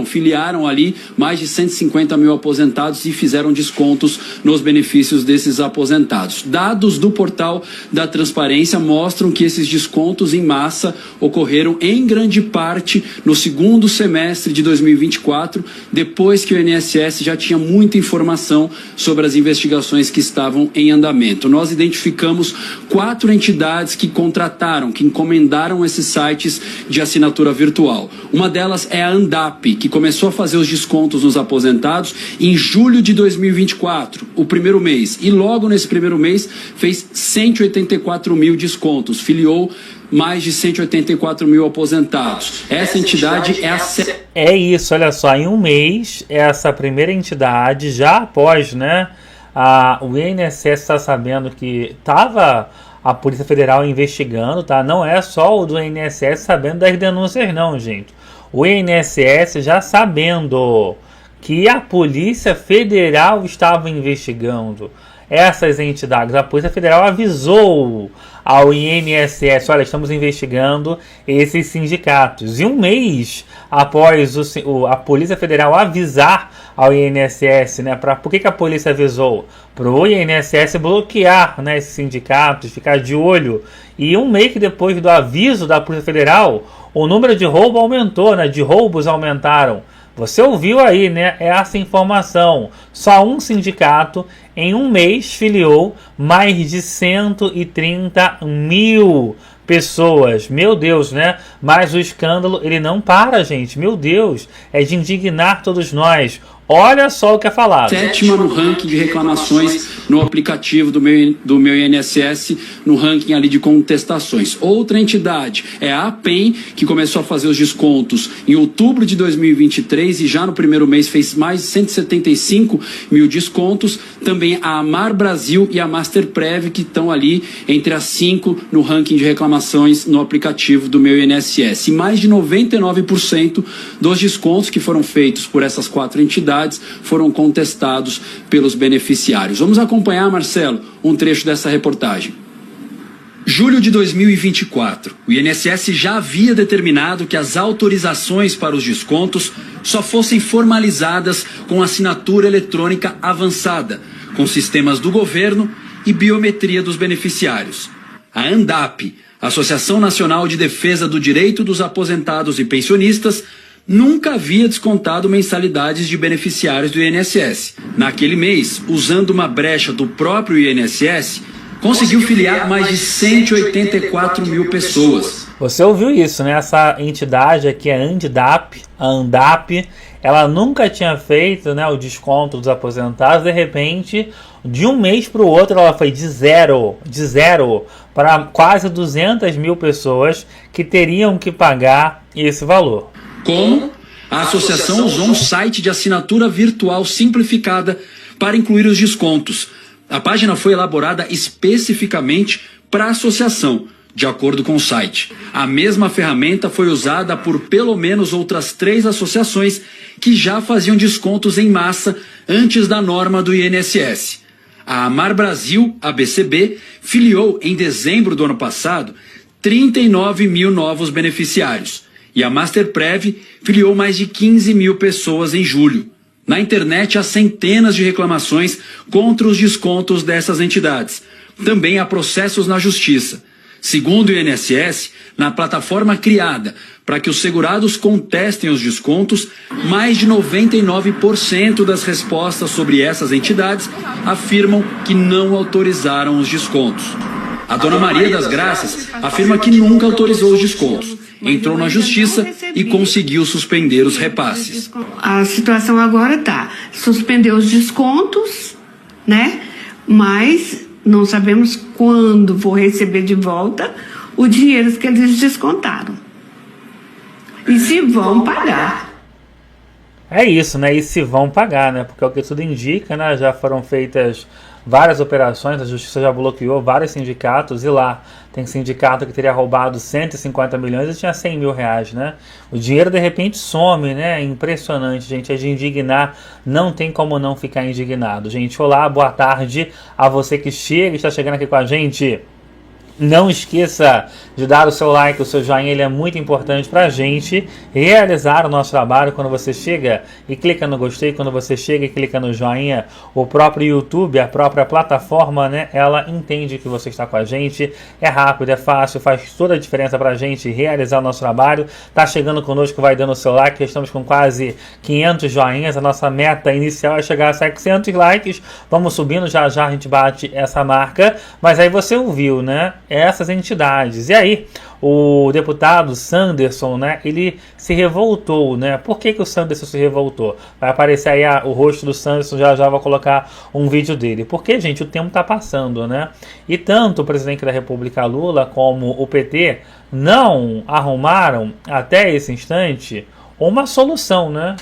filiaram ali mais de 150 mil aposentados e fizeram descontos nos benefícios desses aposentados. Dados do portal da Transparência mostram que esses descontos em massa ocorreram em grande parte no segundo semestre de 2024, depois que o INSS já tinha muita informação sobre as investigações que estavam em andamento. Nós identificamos 4 entidades que contrataram, que encomendaram esses sites de assinatura virtual. Uma delas é a ANDAP, que começou a fazer os descontos nos aposentados em julho de 2024, o primeiro mês, e logo nesse primeiro mês fez 184 mil descontos, filiou mais de 184 mil aposentados. Essa entidade é a... É isso, olha só, em um mês, essa primeira entidade, já após, né, o INSS está sabendo que estava a Polícia Federal investigando, tá? Não é só o do INSS sabendo das denúncias não, gente. O INSS já sabendo que a Polícia Federal estava investigando essas entidades. A Polícia Federal avisou ao INSS, olha, estamos investigando esses sindicatos. E um mês após a Polícia Federal avisar ao INSS, né, por que a polícia avisou? Para o INSS bloquear, né, esses sindicatos, ficar de olho. E um mês depois do aviso da Polícia Federal, o número de roubo aumentou, né, de roubos aumentaram. Você ouviu aí, né, essa informação. Só um sindicato em um mês filiou mais de 130 mil pessoas. Meu Deus, né? Mas o escândalo, ele não para, gente. Meu Deus, é de indignar todos nós. Olha só o que é falado. 7ª no ranking de reclamações no aplicativo do meu INSS, no ranking ali de contestações. Outra entidade é a APEM, que começou a fazer os descontos em outubro de 2023 e já no primeiro mês fez mais de 175 mil descontos. Também a Amar Brasil e a Masterprev, que estão ali entre as 5 no ranking de reclamações no aplicativo do meu INSS. E mais de 99% dos descontos que foram feitos por essas 4 entidades foram contestados pelos beneficiários. Vamos acompanhar, Marcelo, um trecho dessa reportagem. Julho de 2024, o INSS já havia determinado que as autorizações para os descontos só fossem formalizadas com assinatura eletrônica avançada, com sistemas do governo e biometria dos beneficiários. A ANDAP, Associação Nacional de Defesa do Direito dos Aposentados e Pensionistas, nunca havia descontado mensalidades de beneficiários do INSS. Naquele mês, usando uma brecha do próprio INSS, conseguiu filiar mais de 184 mil pessoas. Você ouviu isso, né? Essa entidade aqui, a ANDAP, ela nunca tinha feito, né, o desconto dos aposentados. De repente, de um mês para o outro, ela foi de zero para quase 200 mil pessoas que teriam que pagar esse valor. Como? A associação usou um site de assinatura virtual simplificada para incluir os descontos. A página foi elaborada especificamente para a associação, de acordo com o site. A mesma ferramenta foi usada por pelo menos outras 3 associações que já faziam descontos em massa antes da norma do INSS. A Amar Brasil, ABCB, filiou em dezembro do ano passado 39 mil novos beneficiários. E a Masterprev filiou mais de 15 mil pessoas em julho. Na internet há centenas de reclamações contra os descontos dessas entidades. Também há processos na justiça. Segundo o INSS, na plataforma criada para que os segurados contestem os descontos, mais de 99% das respostas sobre essas entidades afirmam que não autorizaram os descontos. A dona Maria das Graças afirma que nunca autorizou os descontos, entrou na justiça e conseguiu suspender os repasses. A situação agora suspendeu os descontos, né? Mas não sabemos quando vou receber de volta o dinheiro que eles descontaram. E se vão pagar. É isso, né? E se vão pagar, né? Porque é o que tudo indica, né? Já foram feitas várias operações, a justiça já bloqueou vários sindicatos e lá tem sindicato que teria roubado 150 milhões e tinha 100 mil reais, né? O dinheiro de repente some, né? Impressionante, gente. É de indignar, não tem como não ficar indignado. Gente, olá, boa tarde a você que chega e está chegando aqui com a gente. Não esqueça de dar o seu like, o seu joinha, ele é muito importante para a gente realizar o nosso trabalho. Quando você chega e clica no gostei, quando você chega e clica no joinha, o próprio YouTube, a própria plataforma, né, ela entende que você está com a gente. É rápido, é fácil, faz toda a diferença para a gente realizar o nosso trabalho. Tá chegando conosco, vai dando o seu like, estamos com quase 500 joinhas, a nossa meta inicial é chegar a 700 likes. Vamos subindo, já já a gente bate essa marca, mas aí você ouviu, né? Essas entidades. E aí, o deputado Sanderson, né, ele se revoltou, né? Por que o Sanderson se revoltou? Vai aparecer aí o rosto do Sanderson, já vou colocar um vídeo dele. Porque, gente, o tempo tá passando, né? E tanto o presidente da República Lula como o PT não arrumaram, até esse instante, uma solução, né?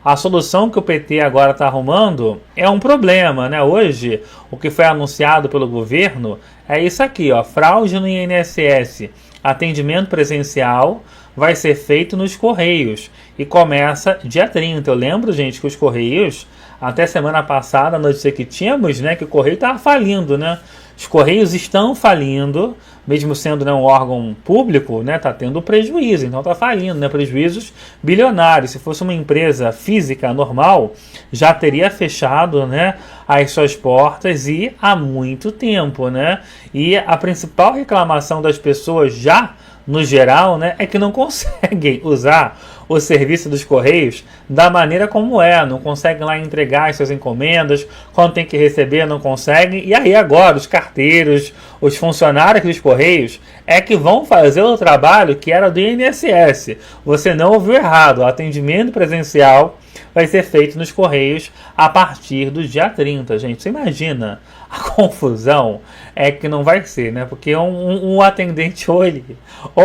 A solução que o PT agora está arrumando é um problema, né? Hoje, o que foi anunciado pelo governo é isso aqui, ó, fraude no INSS, atendimento presencial vai ser feito nos Correios e começa dia 30. Eu lembro, gente, que os Correios, até semana passada, a notícia que tínhamos, né, que o Correio estava falindo, né? Os Correios estão falindo, mesmo sendo, né, um órgão público, né, tá tendo prejuízo, então tá falindo, né, prejuízos bilionários. Se fosse uma empresa física normal, já teria fechado, né, as suas portas e há muito tempo, né? E a principal reclamação das pessoas já, no geral, né, é que não conseguem usar o serviço dos Correios da maneira como é, não conseguem lá entregar as suas encomendas, quando tem que receber não conseguem, e aí agora os carteiros, os funcionários dos Correios é que vão fazer o trabalho que era do INSS. Você não ouviu errado, o atendimento presencial vai ser feito nos Correios a partir do dia 30, gente. Você imagina a confusão? É que não vai ser, né? Porque um atendente ou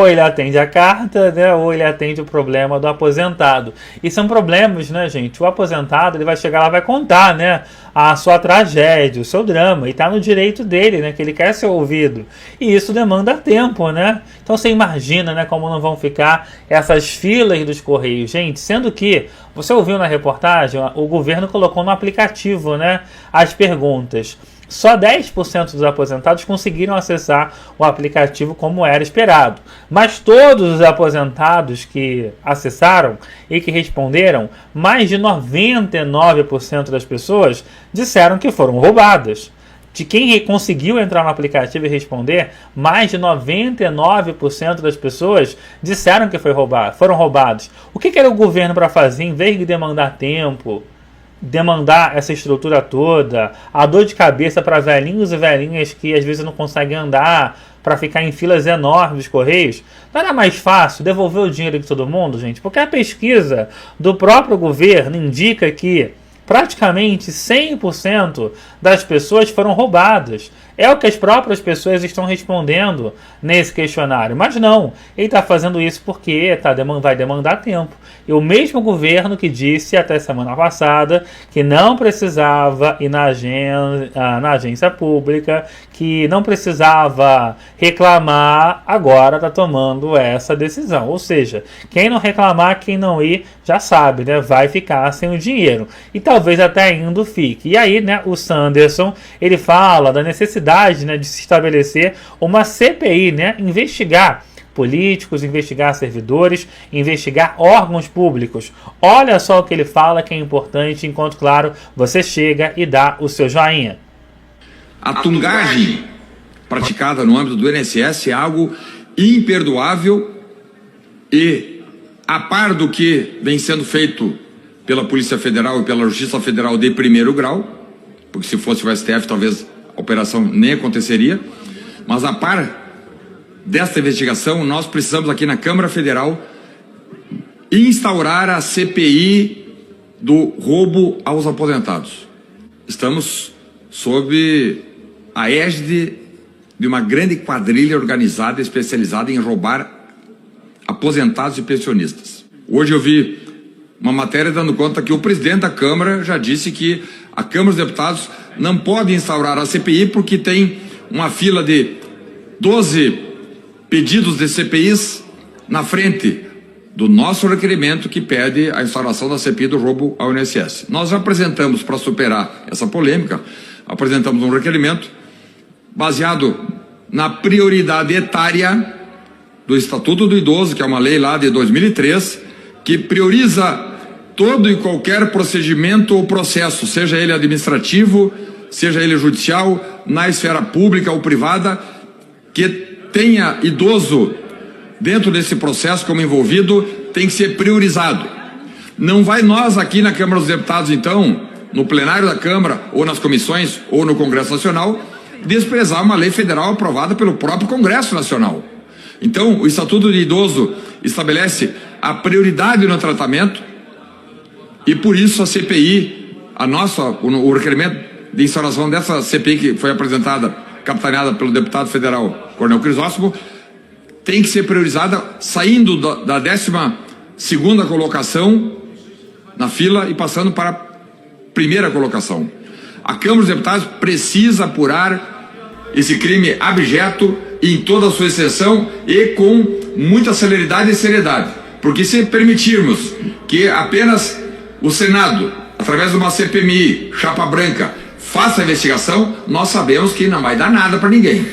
ele atende a carta, né? Ou ele atende o problema do aposentado. E são problemas, né, gente? O aposentado, ele vai chegar lá e vai contar, né, a sua tragédia, o seu drama, e tá no direito dele, né, que ele quer ser ouvido. E isso demanda tempo, né? Então você imagina, né, como não vão ficar essas filas dos Correios, gente, sendo que você ouviu na reportagem, o governo colocou no aplicativo, né, as perguntas. Só 10% dos aposentados conseguiram acessar o aplicativo como era esperado. Mas todos os aposentados que acessaram e que responderam, mais de 99% das pessoas disseram que foram roubadas. De quem conseguiu entrar no aplicativo e responder, mais de 99% das pessoas disseram que foram roubados. O que era o governo para fazer em vez de demandar tempo, demandar essa estrutura toda, a dor de cabeça para velhinhos e velhinhas que às vezes não conseguem andar, para ficar em filas enormes dos Correios? Não era mais fácil devolver o dinheiro de todo mundo, gente? Porque a pesquisa do próprio governo indica que praticamente 100% das pessoas foram roubadas. É o que as próprias pessoas estão respondendo nesse questionário. Mas não, ele está fazendo isso porque vai demandar tempo. E o mesmo governo que disse até semana passada que não precisava ir na agência pública, que não precisava reclamar, agora está tomando essa decisão. Ou seja, quem não reclamar, quem não ir, já sabe, né? Vai ficar sem o dinheiro. E talvez até ainda fique. E aí, né, o Sanderson, ele fala da necessidade, né, de se estabelecer uma CPI, né, investigar políticos, investigar servidores, investigar órgãos públicos. Olha só o que ele fala que é importante, enquanto, claro, você chega e dá o seu joinha. A tungagem praticada no âmbito do INSS é algo imperdoável e, a par do que vem sendo feito pela Polícia Federal e pela Justiça Federal de primeiro grau, porque se fosse o STF talvez a operação nem aconteceria, mas a par desta investigação nós precisamos aqui na Câmara Federal instaurar a CPI do roubo aos aposentados. Estamos sob a égide de uma grande quadrilha organizada especializada em roubar aposentados e pensionistas. Hoje eu vi uma matéria dando conta que o presidente da Câmara já disse que a Câmara dos Deputados não pode instaurar a CPI porque tem uma fila de 12 pedidos de CPIs na frente do nosso requerimento que pede a instauração da CPI do roubo ao INSS. Nós apresentamos, para superar essa polêmica, apresentamos um requerimento baseado na prioridade etária do Estatuto do Idoso, que é uma lei lá de 2003, que prioriza todo e qualquer procedimento ou processo, seja ele administrativo, seja ele judicial, na esfera pública ou privada, que tenha idoso dentro desse processo como envolvido, tem que ser priorizado. Não vai nós aqui na Câmara dos Deputados, então, no plenário da Câmara, ou nas comissões, ou no Congresso Nacional, desprezar uma lei federal aprovada pelo próprio Congresso Nacional. Então, o Estatuto de Idoso estabelece a prioridade no tratamento e, por isso, a CPI, o requerimento de instauração dessa CPI que foi apresentada, capitaneada pelo deputado federal Coronel Crisóstomo, tem que ser priorizada saindo da 12ª colocação na fila e passando para a primeira colocação. A Câmara dos Deputados precisa apurar esse crime abjeto em toda a sua extensão e com muita celeridade e seriedade. Porque se permitirmos que apenas o Senado, através de uma CPMI, chapa branca, faça a investigação, nós sabemos que não vai dar nada para ninguém.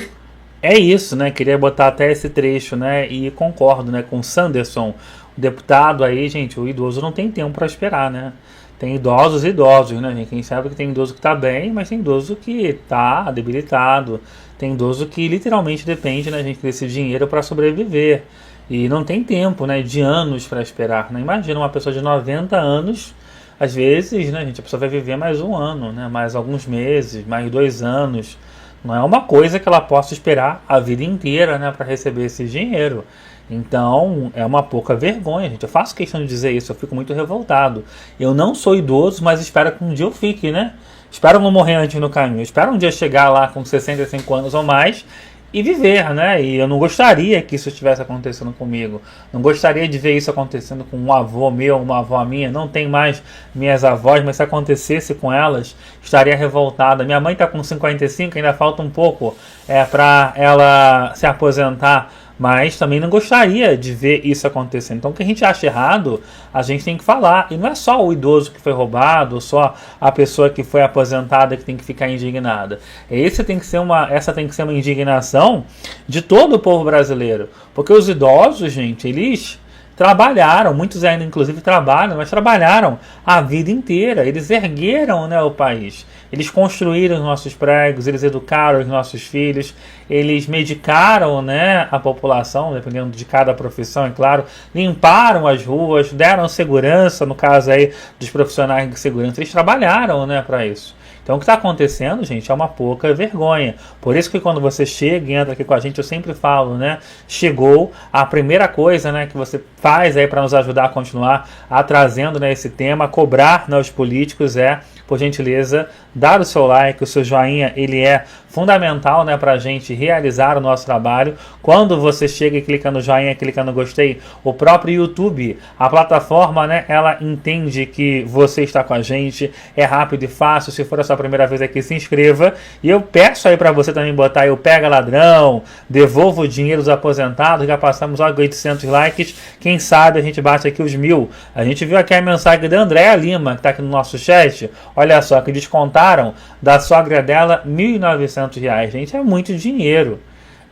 É isso, né? Queria botar até esse trecho, né? E concordo, né, com o Sanderson, o deputado aí, gente, o idoso não tem tempo para esperar, né? Tem idosos e idosos, né, gente? Quem sabe que tem idoso que tá bem, mas tem idoso que tá debilitado. Tem idoso que literalmente depende, né, gente, desse dinheiro para sobreviver. E não tem tempo, né, de anos para esperar, né? Imagina uma pessoa de 90 anos, às vezes, né, gente, a pessoa vai viver mais um ano, né? Mais alguns meses, mais 2 anos. Não é uma coisa que ela possa esperar a vida inteira, né, para receber esse dinheiro. Então, é uma pouca vergonha, gente. Eu faço questão de dizer isso, eu fico muito revoltado. Eu não sou idoso, mas espero que um dia eu fique, né? Espero não morrer antes no caminho. Espero um dia chegar lá com 65 anos ou mais e viver, né? E eu não gostaria que isso estivesse acontecendo comigo. Não gostaria de ver isso acontecendo com um avô meu, uma avó minha. Não tem mais minhas avós, mas se acontecesse com elas, estaria revoltada. Minha mãe está com 55, ainda falta um pouco para ela se aposentar. Mas também não gostaria de ver isso acontecendo. Então, o que a gente acha errado, a gente tem que falar. E não é só o idoso que foi roubado, só a pessoa que foi aposentada que tem que ficar indignada. Essa tem que ser uma indignação de todo o povo brasileiro. Porque os idosos, gente, eles trabalharam, muitos ainda inclusive trabalham, mas trabalharam a vida inteira. Eles ergueram, né, o país. Eles construíram os nossos prédios, eles educaram os nossos filhos, eles medicaram, né, a população, dependendo de cada profissão, é claro, limparam as ruas, deram segurança, no caso aí dos profissionais de segurança, eles trabalharam, né, para isso. Então o que está acontecendo, gente, é uma pouca vergonha. Por isso que quando você chega e entra aqui com a gente, eu sempre falo, né? Chegou a primeira coisa, né, que você faz aí para nos ajudar a continuar trazendo, né, esse tema, cobrar, né, os políticos por gentileza, dar o seu like, o seu joinha, ele é fundamental, né, para a gente realizar o nosso trabalho. Quando você chega e clica no joinha, clica no gostei, o próprio YouTube, a plataforma, né, ela entende que você está com a gente, é rápido e fácil. Se for a sua primeira vez aqui, se inscreva. E eu peço aí para você também botar aí o Pega Ladrão, devolva o dinheiro dos aposentados. Já passamos logo 800 likes, quem sabe a gente bate aqui os 1000. A gente viu aqui a mensagem da Andréa Lima, que está aqui no nosso chat. Olha só, que descontaram da sogra dela R$ 1.900. Gente, é muito dinheiro.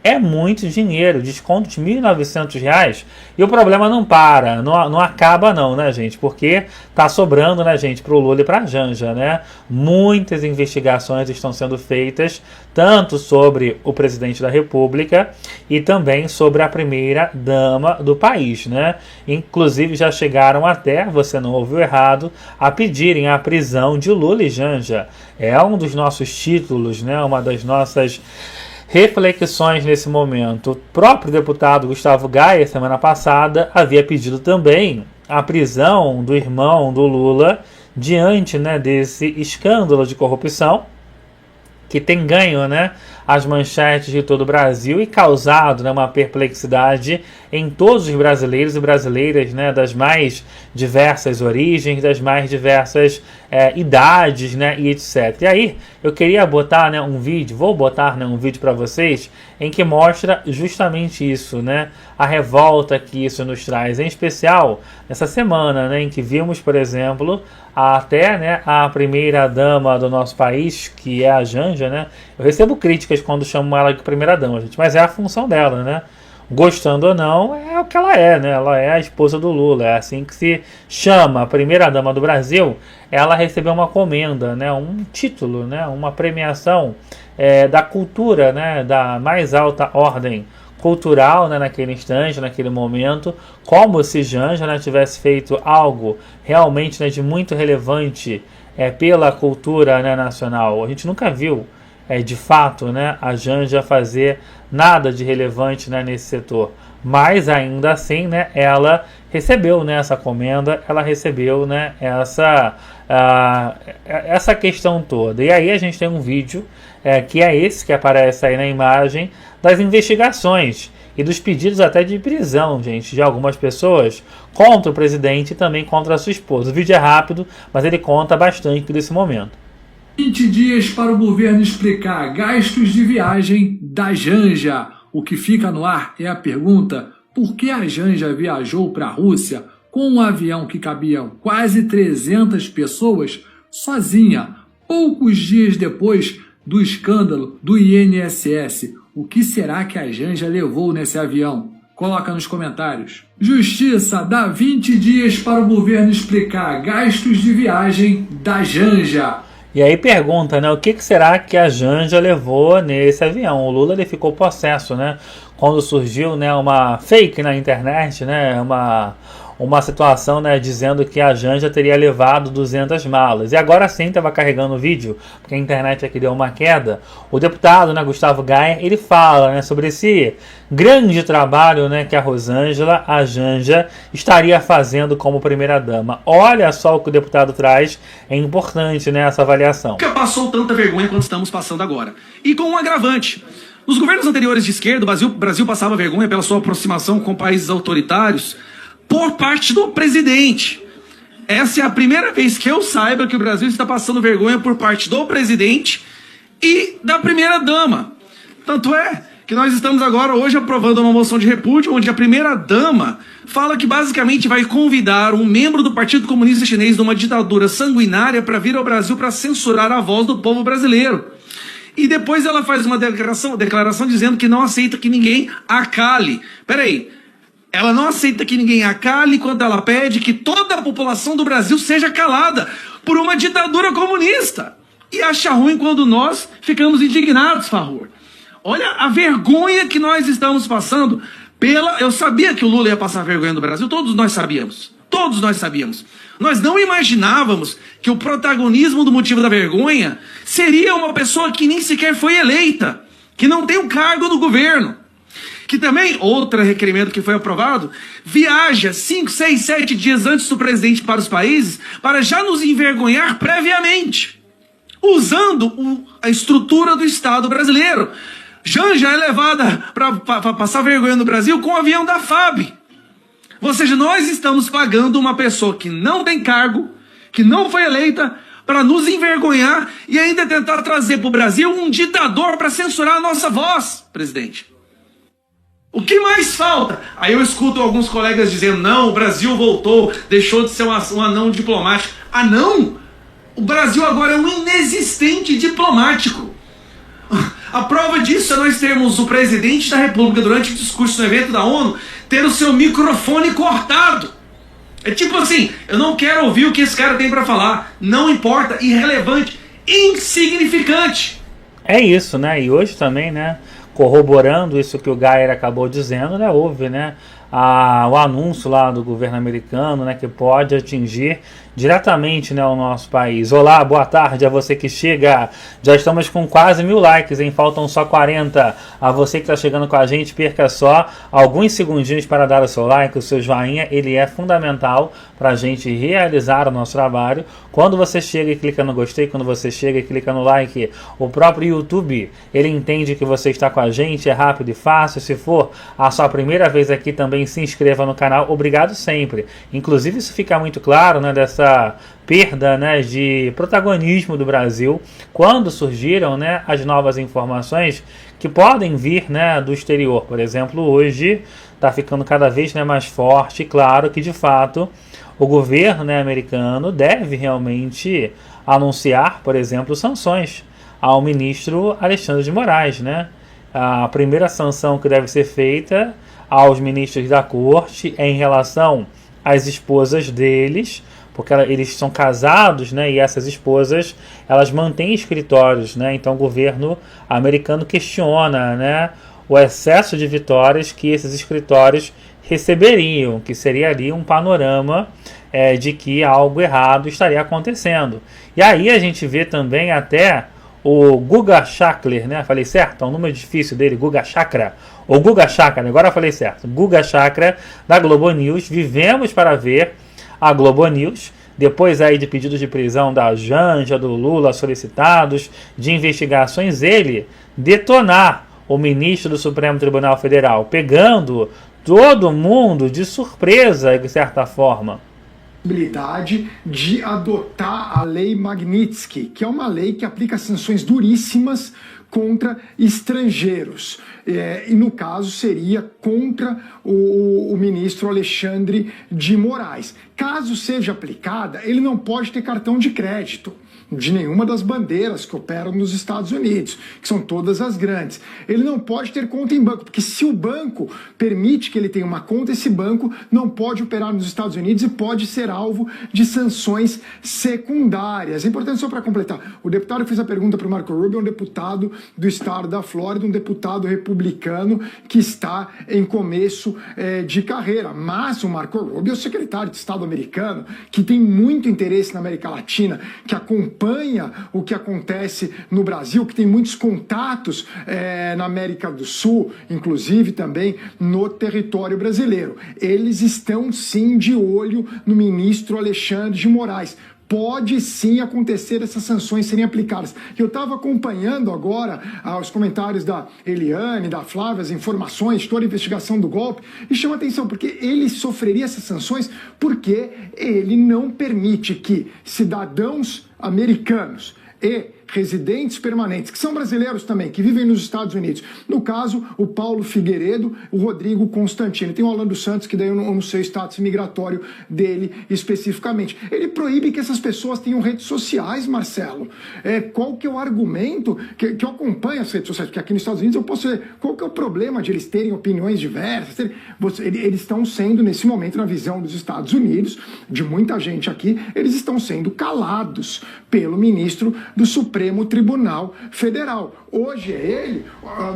é muito dinheiro, desconto de R$ 1.900, e o problema não para, não acaba não, né, gente? Porque tá sobrando, né, gente, pro Lula e pra Janja, né? Muitas investigações estão sendo feitas, tanto sobre o presidente da República e também sobre a primeira-dama do país, né? Inclusive já chegaram até, você não ouviu errado, a pedirem a prisão de Lula e Janja. É um dos nossos títulos, né? Uma das nossas reflexões nesse momento. O próprio deputado Gustavo Gaia, semana passada, havia pedido também a prisão do irmão do Lula diante, né, desse escândalo de corrupção que tem ganho, né, as manchetes de todo o Brasil e causado, né, uma perplexidade em todos os brasileiros e brasileiras, né, das mais diversas origens, das mais diversas idades, né, e etc. E aí eu queria botar, né, vou botar, né, um vídeo para vocês em que mostra justamente isso, né, a revolta que isso nos traz, em especial nessa semana, né, em que vimos, por exemplo, até, né, a primeira-dama do nosso país, que é a Janja, né? Eu recebo críticas quando chamo ela de primeira-dama, gente, mas é a função dela, né? Gostando ou não, é o que ela é, né? Ela é a esposa do Lula, é assim que se chama, a primeira-dama do Brasil. Ela recebeu uma comenda, né? Um título, né? Uma premiação da cultura, né? Da mais alta ordem cultural, né, naquele instante, naquele momento, como se Janja, né, tivesse feito algo realmente, né, de muito relevante pela cultura, né, nacional. A gente nunca viu, de fato, né, a Janja fazer nada de relevante, né, nesse setor. Mas ainda assim, né, ela recebeu, né, essa comenda, ela recebeu, né, essa questão toda. E aí a gente tem um vídeo que é esse que aparece aí na imagem, das investigações e dos pedidos até de prisão, gente, de algumas pessoas contra o presidente e também contra a sua esposa. O vídeo é rápido, mas ele conta bastante desse momento. 20 dias para o governo explicar gastos de viagem da Janja. O que fica no ar é a pergunta: por que a Janja viajou para a Rússia com um avião que cabia quase 300 pessoas sozinha, poucos dias depois do escândalo do INSS? O que será que a Janja levou nesse avião? Coloca nos comentários. Justiça dá 20 dias para o governo explicar gastos de viagem da Janja. E aí pergunta, né, o que será que a Janja levou nesse avião? O Lula, ele ficou possesso, né, quando surgiu, né, uma fake na internet, né, uma situação, né, dizendo que a Janja teria levado 200 malas. E agora sim estava carregando o vídeo, porque a internet aqui deu uma queda. O deputado, né, Gustavo Gaia, ele fala, né, sobre esse grande trabalho, né, que a Rosângela, a Janja, estaria fazendo como primeira-dama. Olha só o que o deputado traz, é importante, né, essa avaliação. Nunca passou tanta vergonha quanto estamos passando agora. E com um agravante. Nos governos anteriores de esquerda, o Brasil passava vergonha pela sua aproximação com países autoritários por parte do presidente. Essa é a primeira vez que eu saiba que o Brasil está passando vergonha por parte do presidente e da primeira-dama. Tanto é que nós estamos agora hoje aprovando uma moção de repúdio onde a primeira-dama fala que basicamente vai convidar um membro do Partido Comunista Chinês de uma ditadura sanguinária para vir ao Brasil para censurar a voz do povo brasileiro. E depois ela faz uma declaração dizendo que não aceita que ninguém a cale. Peraí. Ela não aceita que ninguém a cale quando ela pede que toda a população do Brasil seja calada por uma ditadura comunista. E acha ruim quando nós ficamos indignados, Farrur. Olha a vergonha que nós estamos passando Eu sabia que o Lula ia passar vergonha no Brasil, todos nós sabíamos. Todos nós sabíamos. Nós não imaginávamos que o protagonismo do motivo da vergonha seria uma pessoa que nem sequer foi eleita, que não tem um cargo no governo. Que também, outro requerimento que foi aprovado, viaja 5, 6, 7 dias antes do presidente para os países para já nos envergonhar previamente, usando a estrutura do Estado brasileiro. Janja é levada para passar vergonha no Brasil com o avião da FAB. Ou seja, nós estamos pagando uma pessoa que não tem cargo, que não foi eleita, para nos envergonhar e ainda tentar trazer para o Brasil um ditador para censurar a nossa voz, presidente. O que mais falta? Aí eu escuto alguns colegas dizendo, não, o Brasil voltou, deixou de ser um anão diplomático. Ah, não? O Brasil agora é um inexistente diplomático. A prova disso é nós termos o presidente da República, durante o discurso no evento da ONU, ter o seu microfone cortado. É tipo assim, eu não quero ouvir o que esse cara tem para falar. Não importa, irrelevante, insignificante. É isso, né? E hoje também, né, corroborando isso que o Gayer acabou dizendo, né, houve, né, o anúncio lá do governo americano, né, que pode atingir diretamente, né, o nosso país. Olá, boa tarde a você que chega. Já estamos com quase 1000 likes, hein? Faltam só 40. A você que está chegando com a gente, perca só alguns segundinhos para dar o seu like, o seu joinha. Ele é fundamental para a gente realizar o nosso trabalho. Quando você chega e clica no gostei, quando você chega e clica no like, o próprio YouTube, ele entende que você está com a gente, é rápido e fácil. Se for a sua primeira vez aqui, também se inscreva no canal. Obrigado sempre. Inclusive, isso fica muito claro, né, dessa perda, né, de protagonismo do Brasil quando surgiram, né, as novas informações que podem vir, né, do exterior. Por exemplo, hoje está ficando cada vez, né, mais forte e claro que de fato o governo, né, americano deve realmente anunciar, por exemplo, sanções ao ministro Alexandre de Moraes, né? A primeira sanção que deve ser feita aos ministros da corte é em relação às esposas deles, porque eles são casados, né, e essas esposas, elas mantêm escritórios, né, então o governo americano questiona, né, o excesso de vitórias que esses escritórios receberiam, que seria ali um panorama de que algo errado estaria acontecendo. E aí a gente vê também até o Guga Chakra, né, falei certo? É um número difícil dele, Guga Chakra, ou Guga Chakra, agora eu falei certo, Guga Chakra, da Globo News. Vivemos para ver a Globo News, depois aí de pedidos de prisão da Janja, do Lula solicitados, de investigações, ele detonar o ministro do Supremo Tribunal Federal, pegando todo mundo de surpresa, de certa forma. De adotar a lei Magnitsky, que é uma lei que aplica sanções duríssimas contra estrangeiros. E no caso seria contra o ministro Alexandre de Moraes. Caso seja aplicada, ele não pode ter cartão de crédito de nenhuma das bandeiras que operam nos Estados Unidos, que são todas as grandes. Ele não pode ter conta em banco, porque se o banco permite que ele tenha uma conta, esse banco não pode operar nos Estados Unidos e pode ser alvo de sanções secundárias. É importante só para completar, o deputado que fez a pergunta para o Marco Rubio é um deputado do estado da Flórida, um deputado republicano que está em começo de carreira, mas o Marco Rubio é o secretário de Estado americano, que tem muito interesse na América Latina, que acompanha o que acontece no Brasil, que tem muitos contatos na América do Sul, inclusive também no território brasileiro. Eles estão sim de olho no ministro Alexandre de Moraes. Pode sim acontecer essas sanções serem aplicadas. Eu estava acompanhando agora os comentários da Eliane, da Flávia, as informações, toda a investigação do golpe, e chama atenção, porque ele sofreria essas sanções porque ele não permite que cidadãos americanos e residentes permanentes, que são brasileiros também, que vivem nos Estados Unidos. No caso, o Paulo Figueiredo, o Rodrigo Constantino. Tem o Orlando Santos, que daí eu não sei o status migratório dele especificamente. Ele proíbe que essas pessoas tenham redes sociais, Marcelo. Qual que é o argumento que eu acompanho as redes sociais? Porque aqui nos Estados Unidos eu posso ver qual que é o problema de eles terem opiniões diversas. Eles estão sendo, nesse momento, na visão dos Estados Unidos, de muita gente aqui, eles estão sendo calados pelo ministro do Supremo Tribunal Federal. Hoje é ele,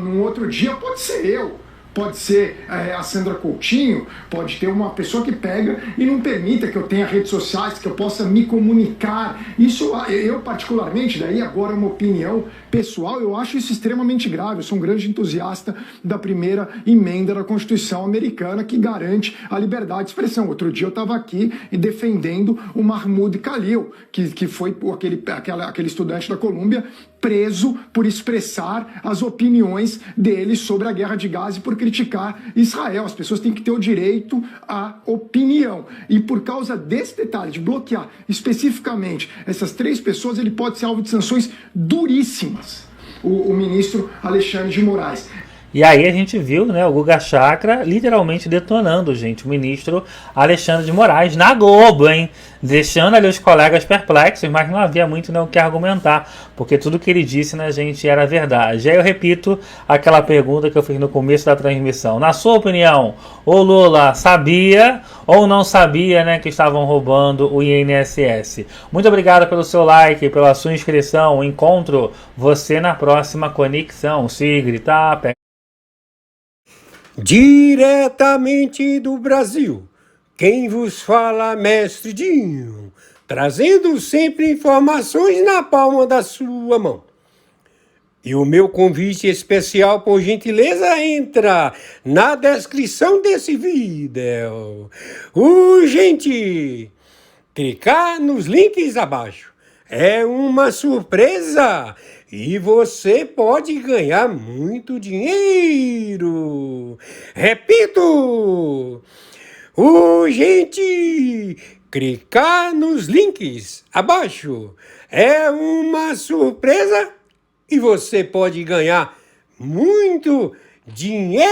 num outro dia pode ser eu, pode ser a Sandra Coutinho, pode ter uma pessoa que pega e não permita que eu tenha redes sociais, que eu possa me comunicar. Isso, eu particularmente, daí agora uma opinião pessoal, eu acho isso extremamente grave. Eu sou um grande entusiasta da primeira emenda da Constituição americana, que garante a liberdade de expressão. Outro dia eu estava aqui defendendo o Mahmoud Khalil, que foi aquele estudante da Colômbia preso por expressar as opiniões dele sobre a guerra de Gaza e por criticar Israel. As pessoas têm que ter o direito à opinião. E por causa desse detalhe de bloquear especificamente essas 3 pessoas, ele pode ser alvo de sanções duríssimas, o ministro Alexandre de Moraes. E aí a gente viu, né, o Guga Chakra literalmente detonando, gente, o ministro Alexandre de Moraes na Globo, hein? Deixando ali os colegas perplexos, mas não havia muito, né, o que argumentar, porque tudo que ele disse, né, gente, era verdade. Aí eu repito aquela pergunta que eu fiz no começo da transmissão. Na sua opinião, o Lula sabia ou não sabia, né, que estavam roubando o INSS? Muito obrigado pelo seu like, pela sua inscrição. Encontro você na próxima conexão. Se gritar, pega. Diretamente do Brasil, quem vos fala, mestre Dinho, trazendo sempre informações na palma da sua mão. E o meu convite especial, por gentileza, entra na descrição desse vídeo. Urgente! Clicar nos links abaixo. É uma surpresa e você pode ganhar muito dinheiro. Repito, urgente, clicar nos links abaixo. É uma surpresa e você pode ganhar muito dinheiro.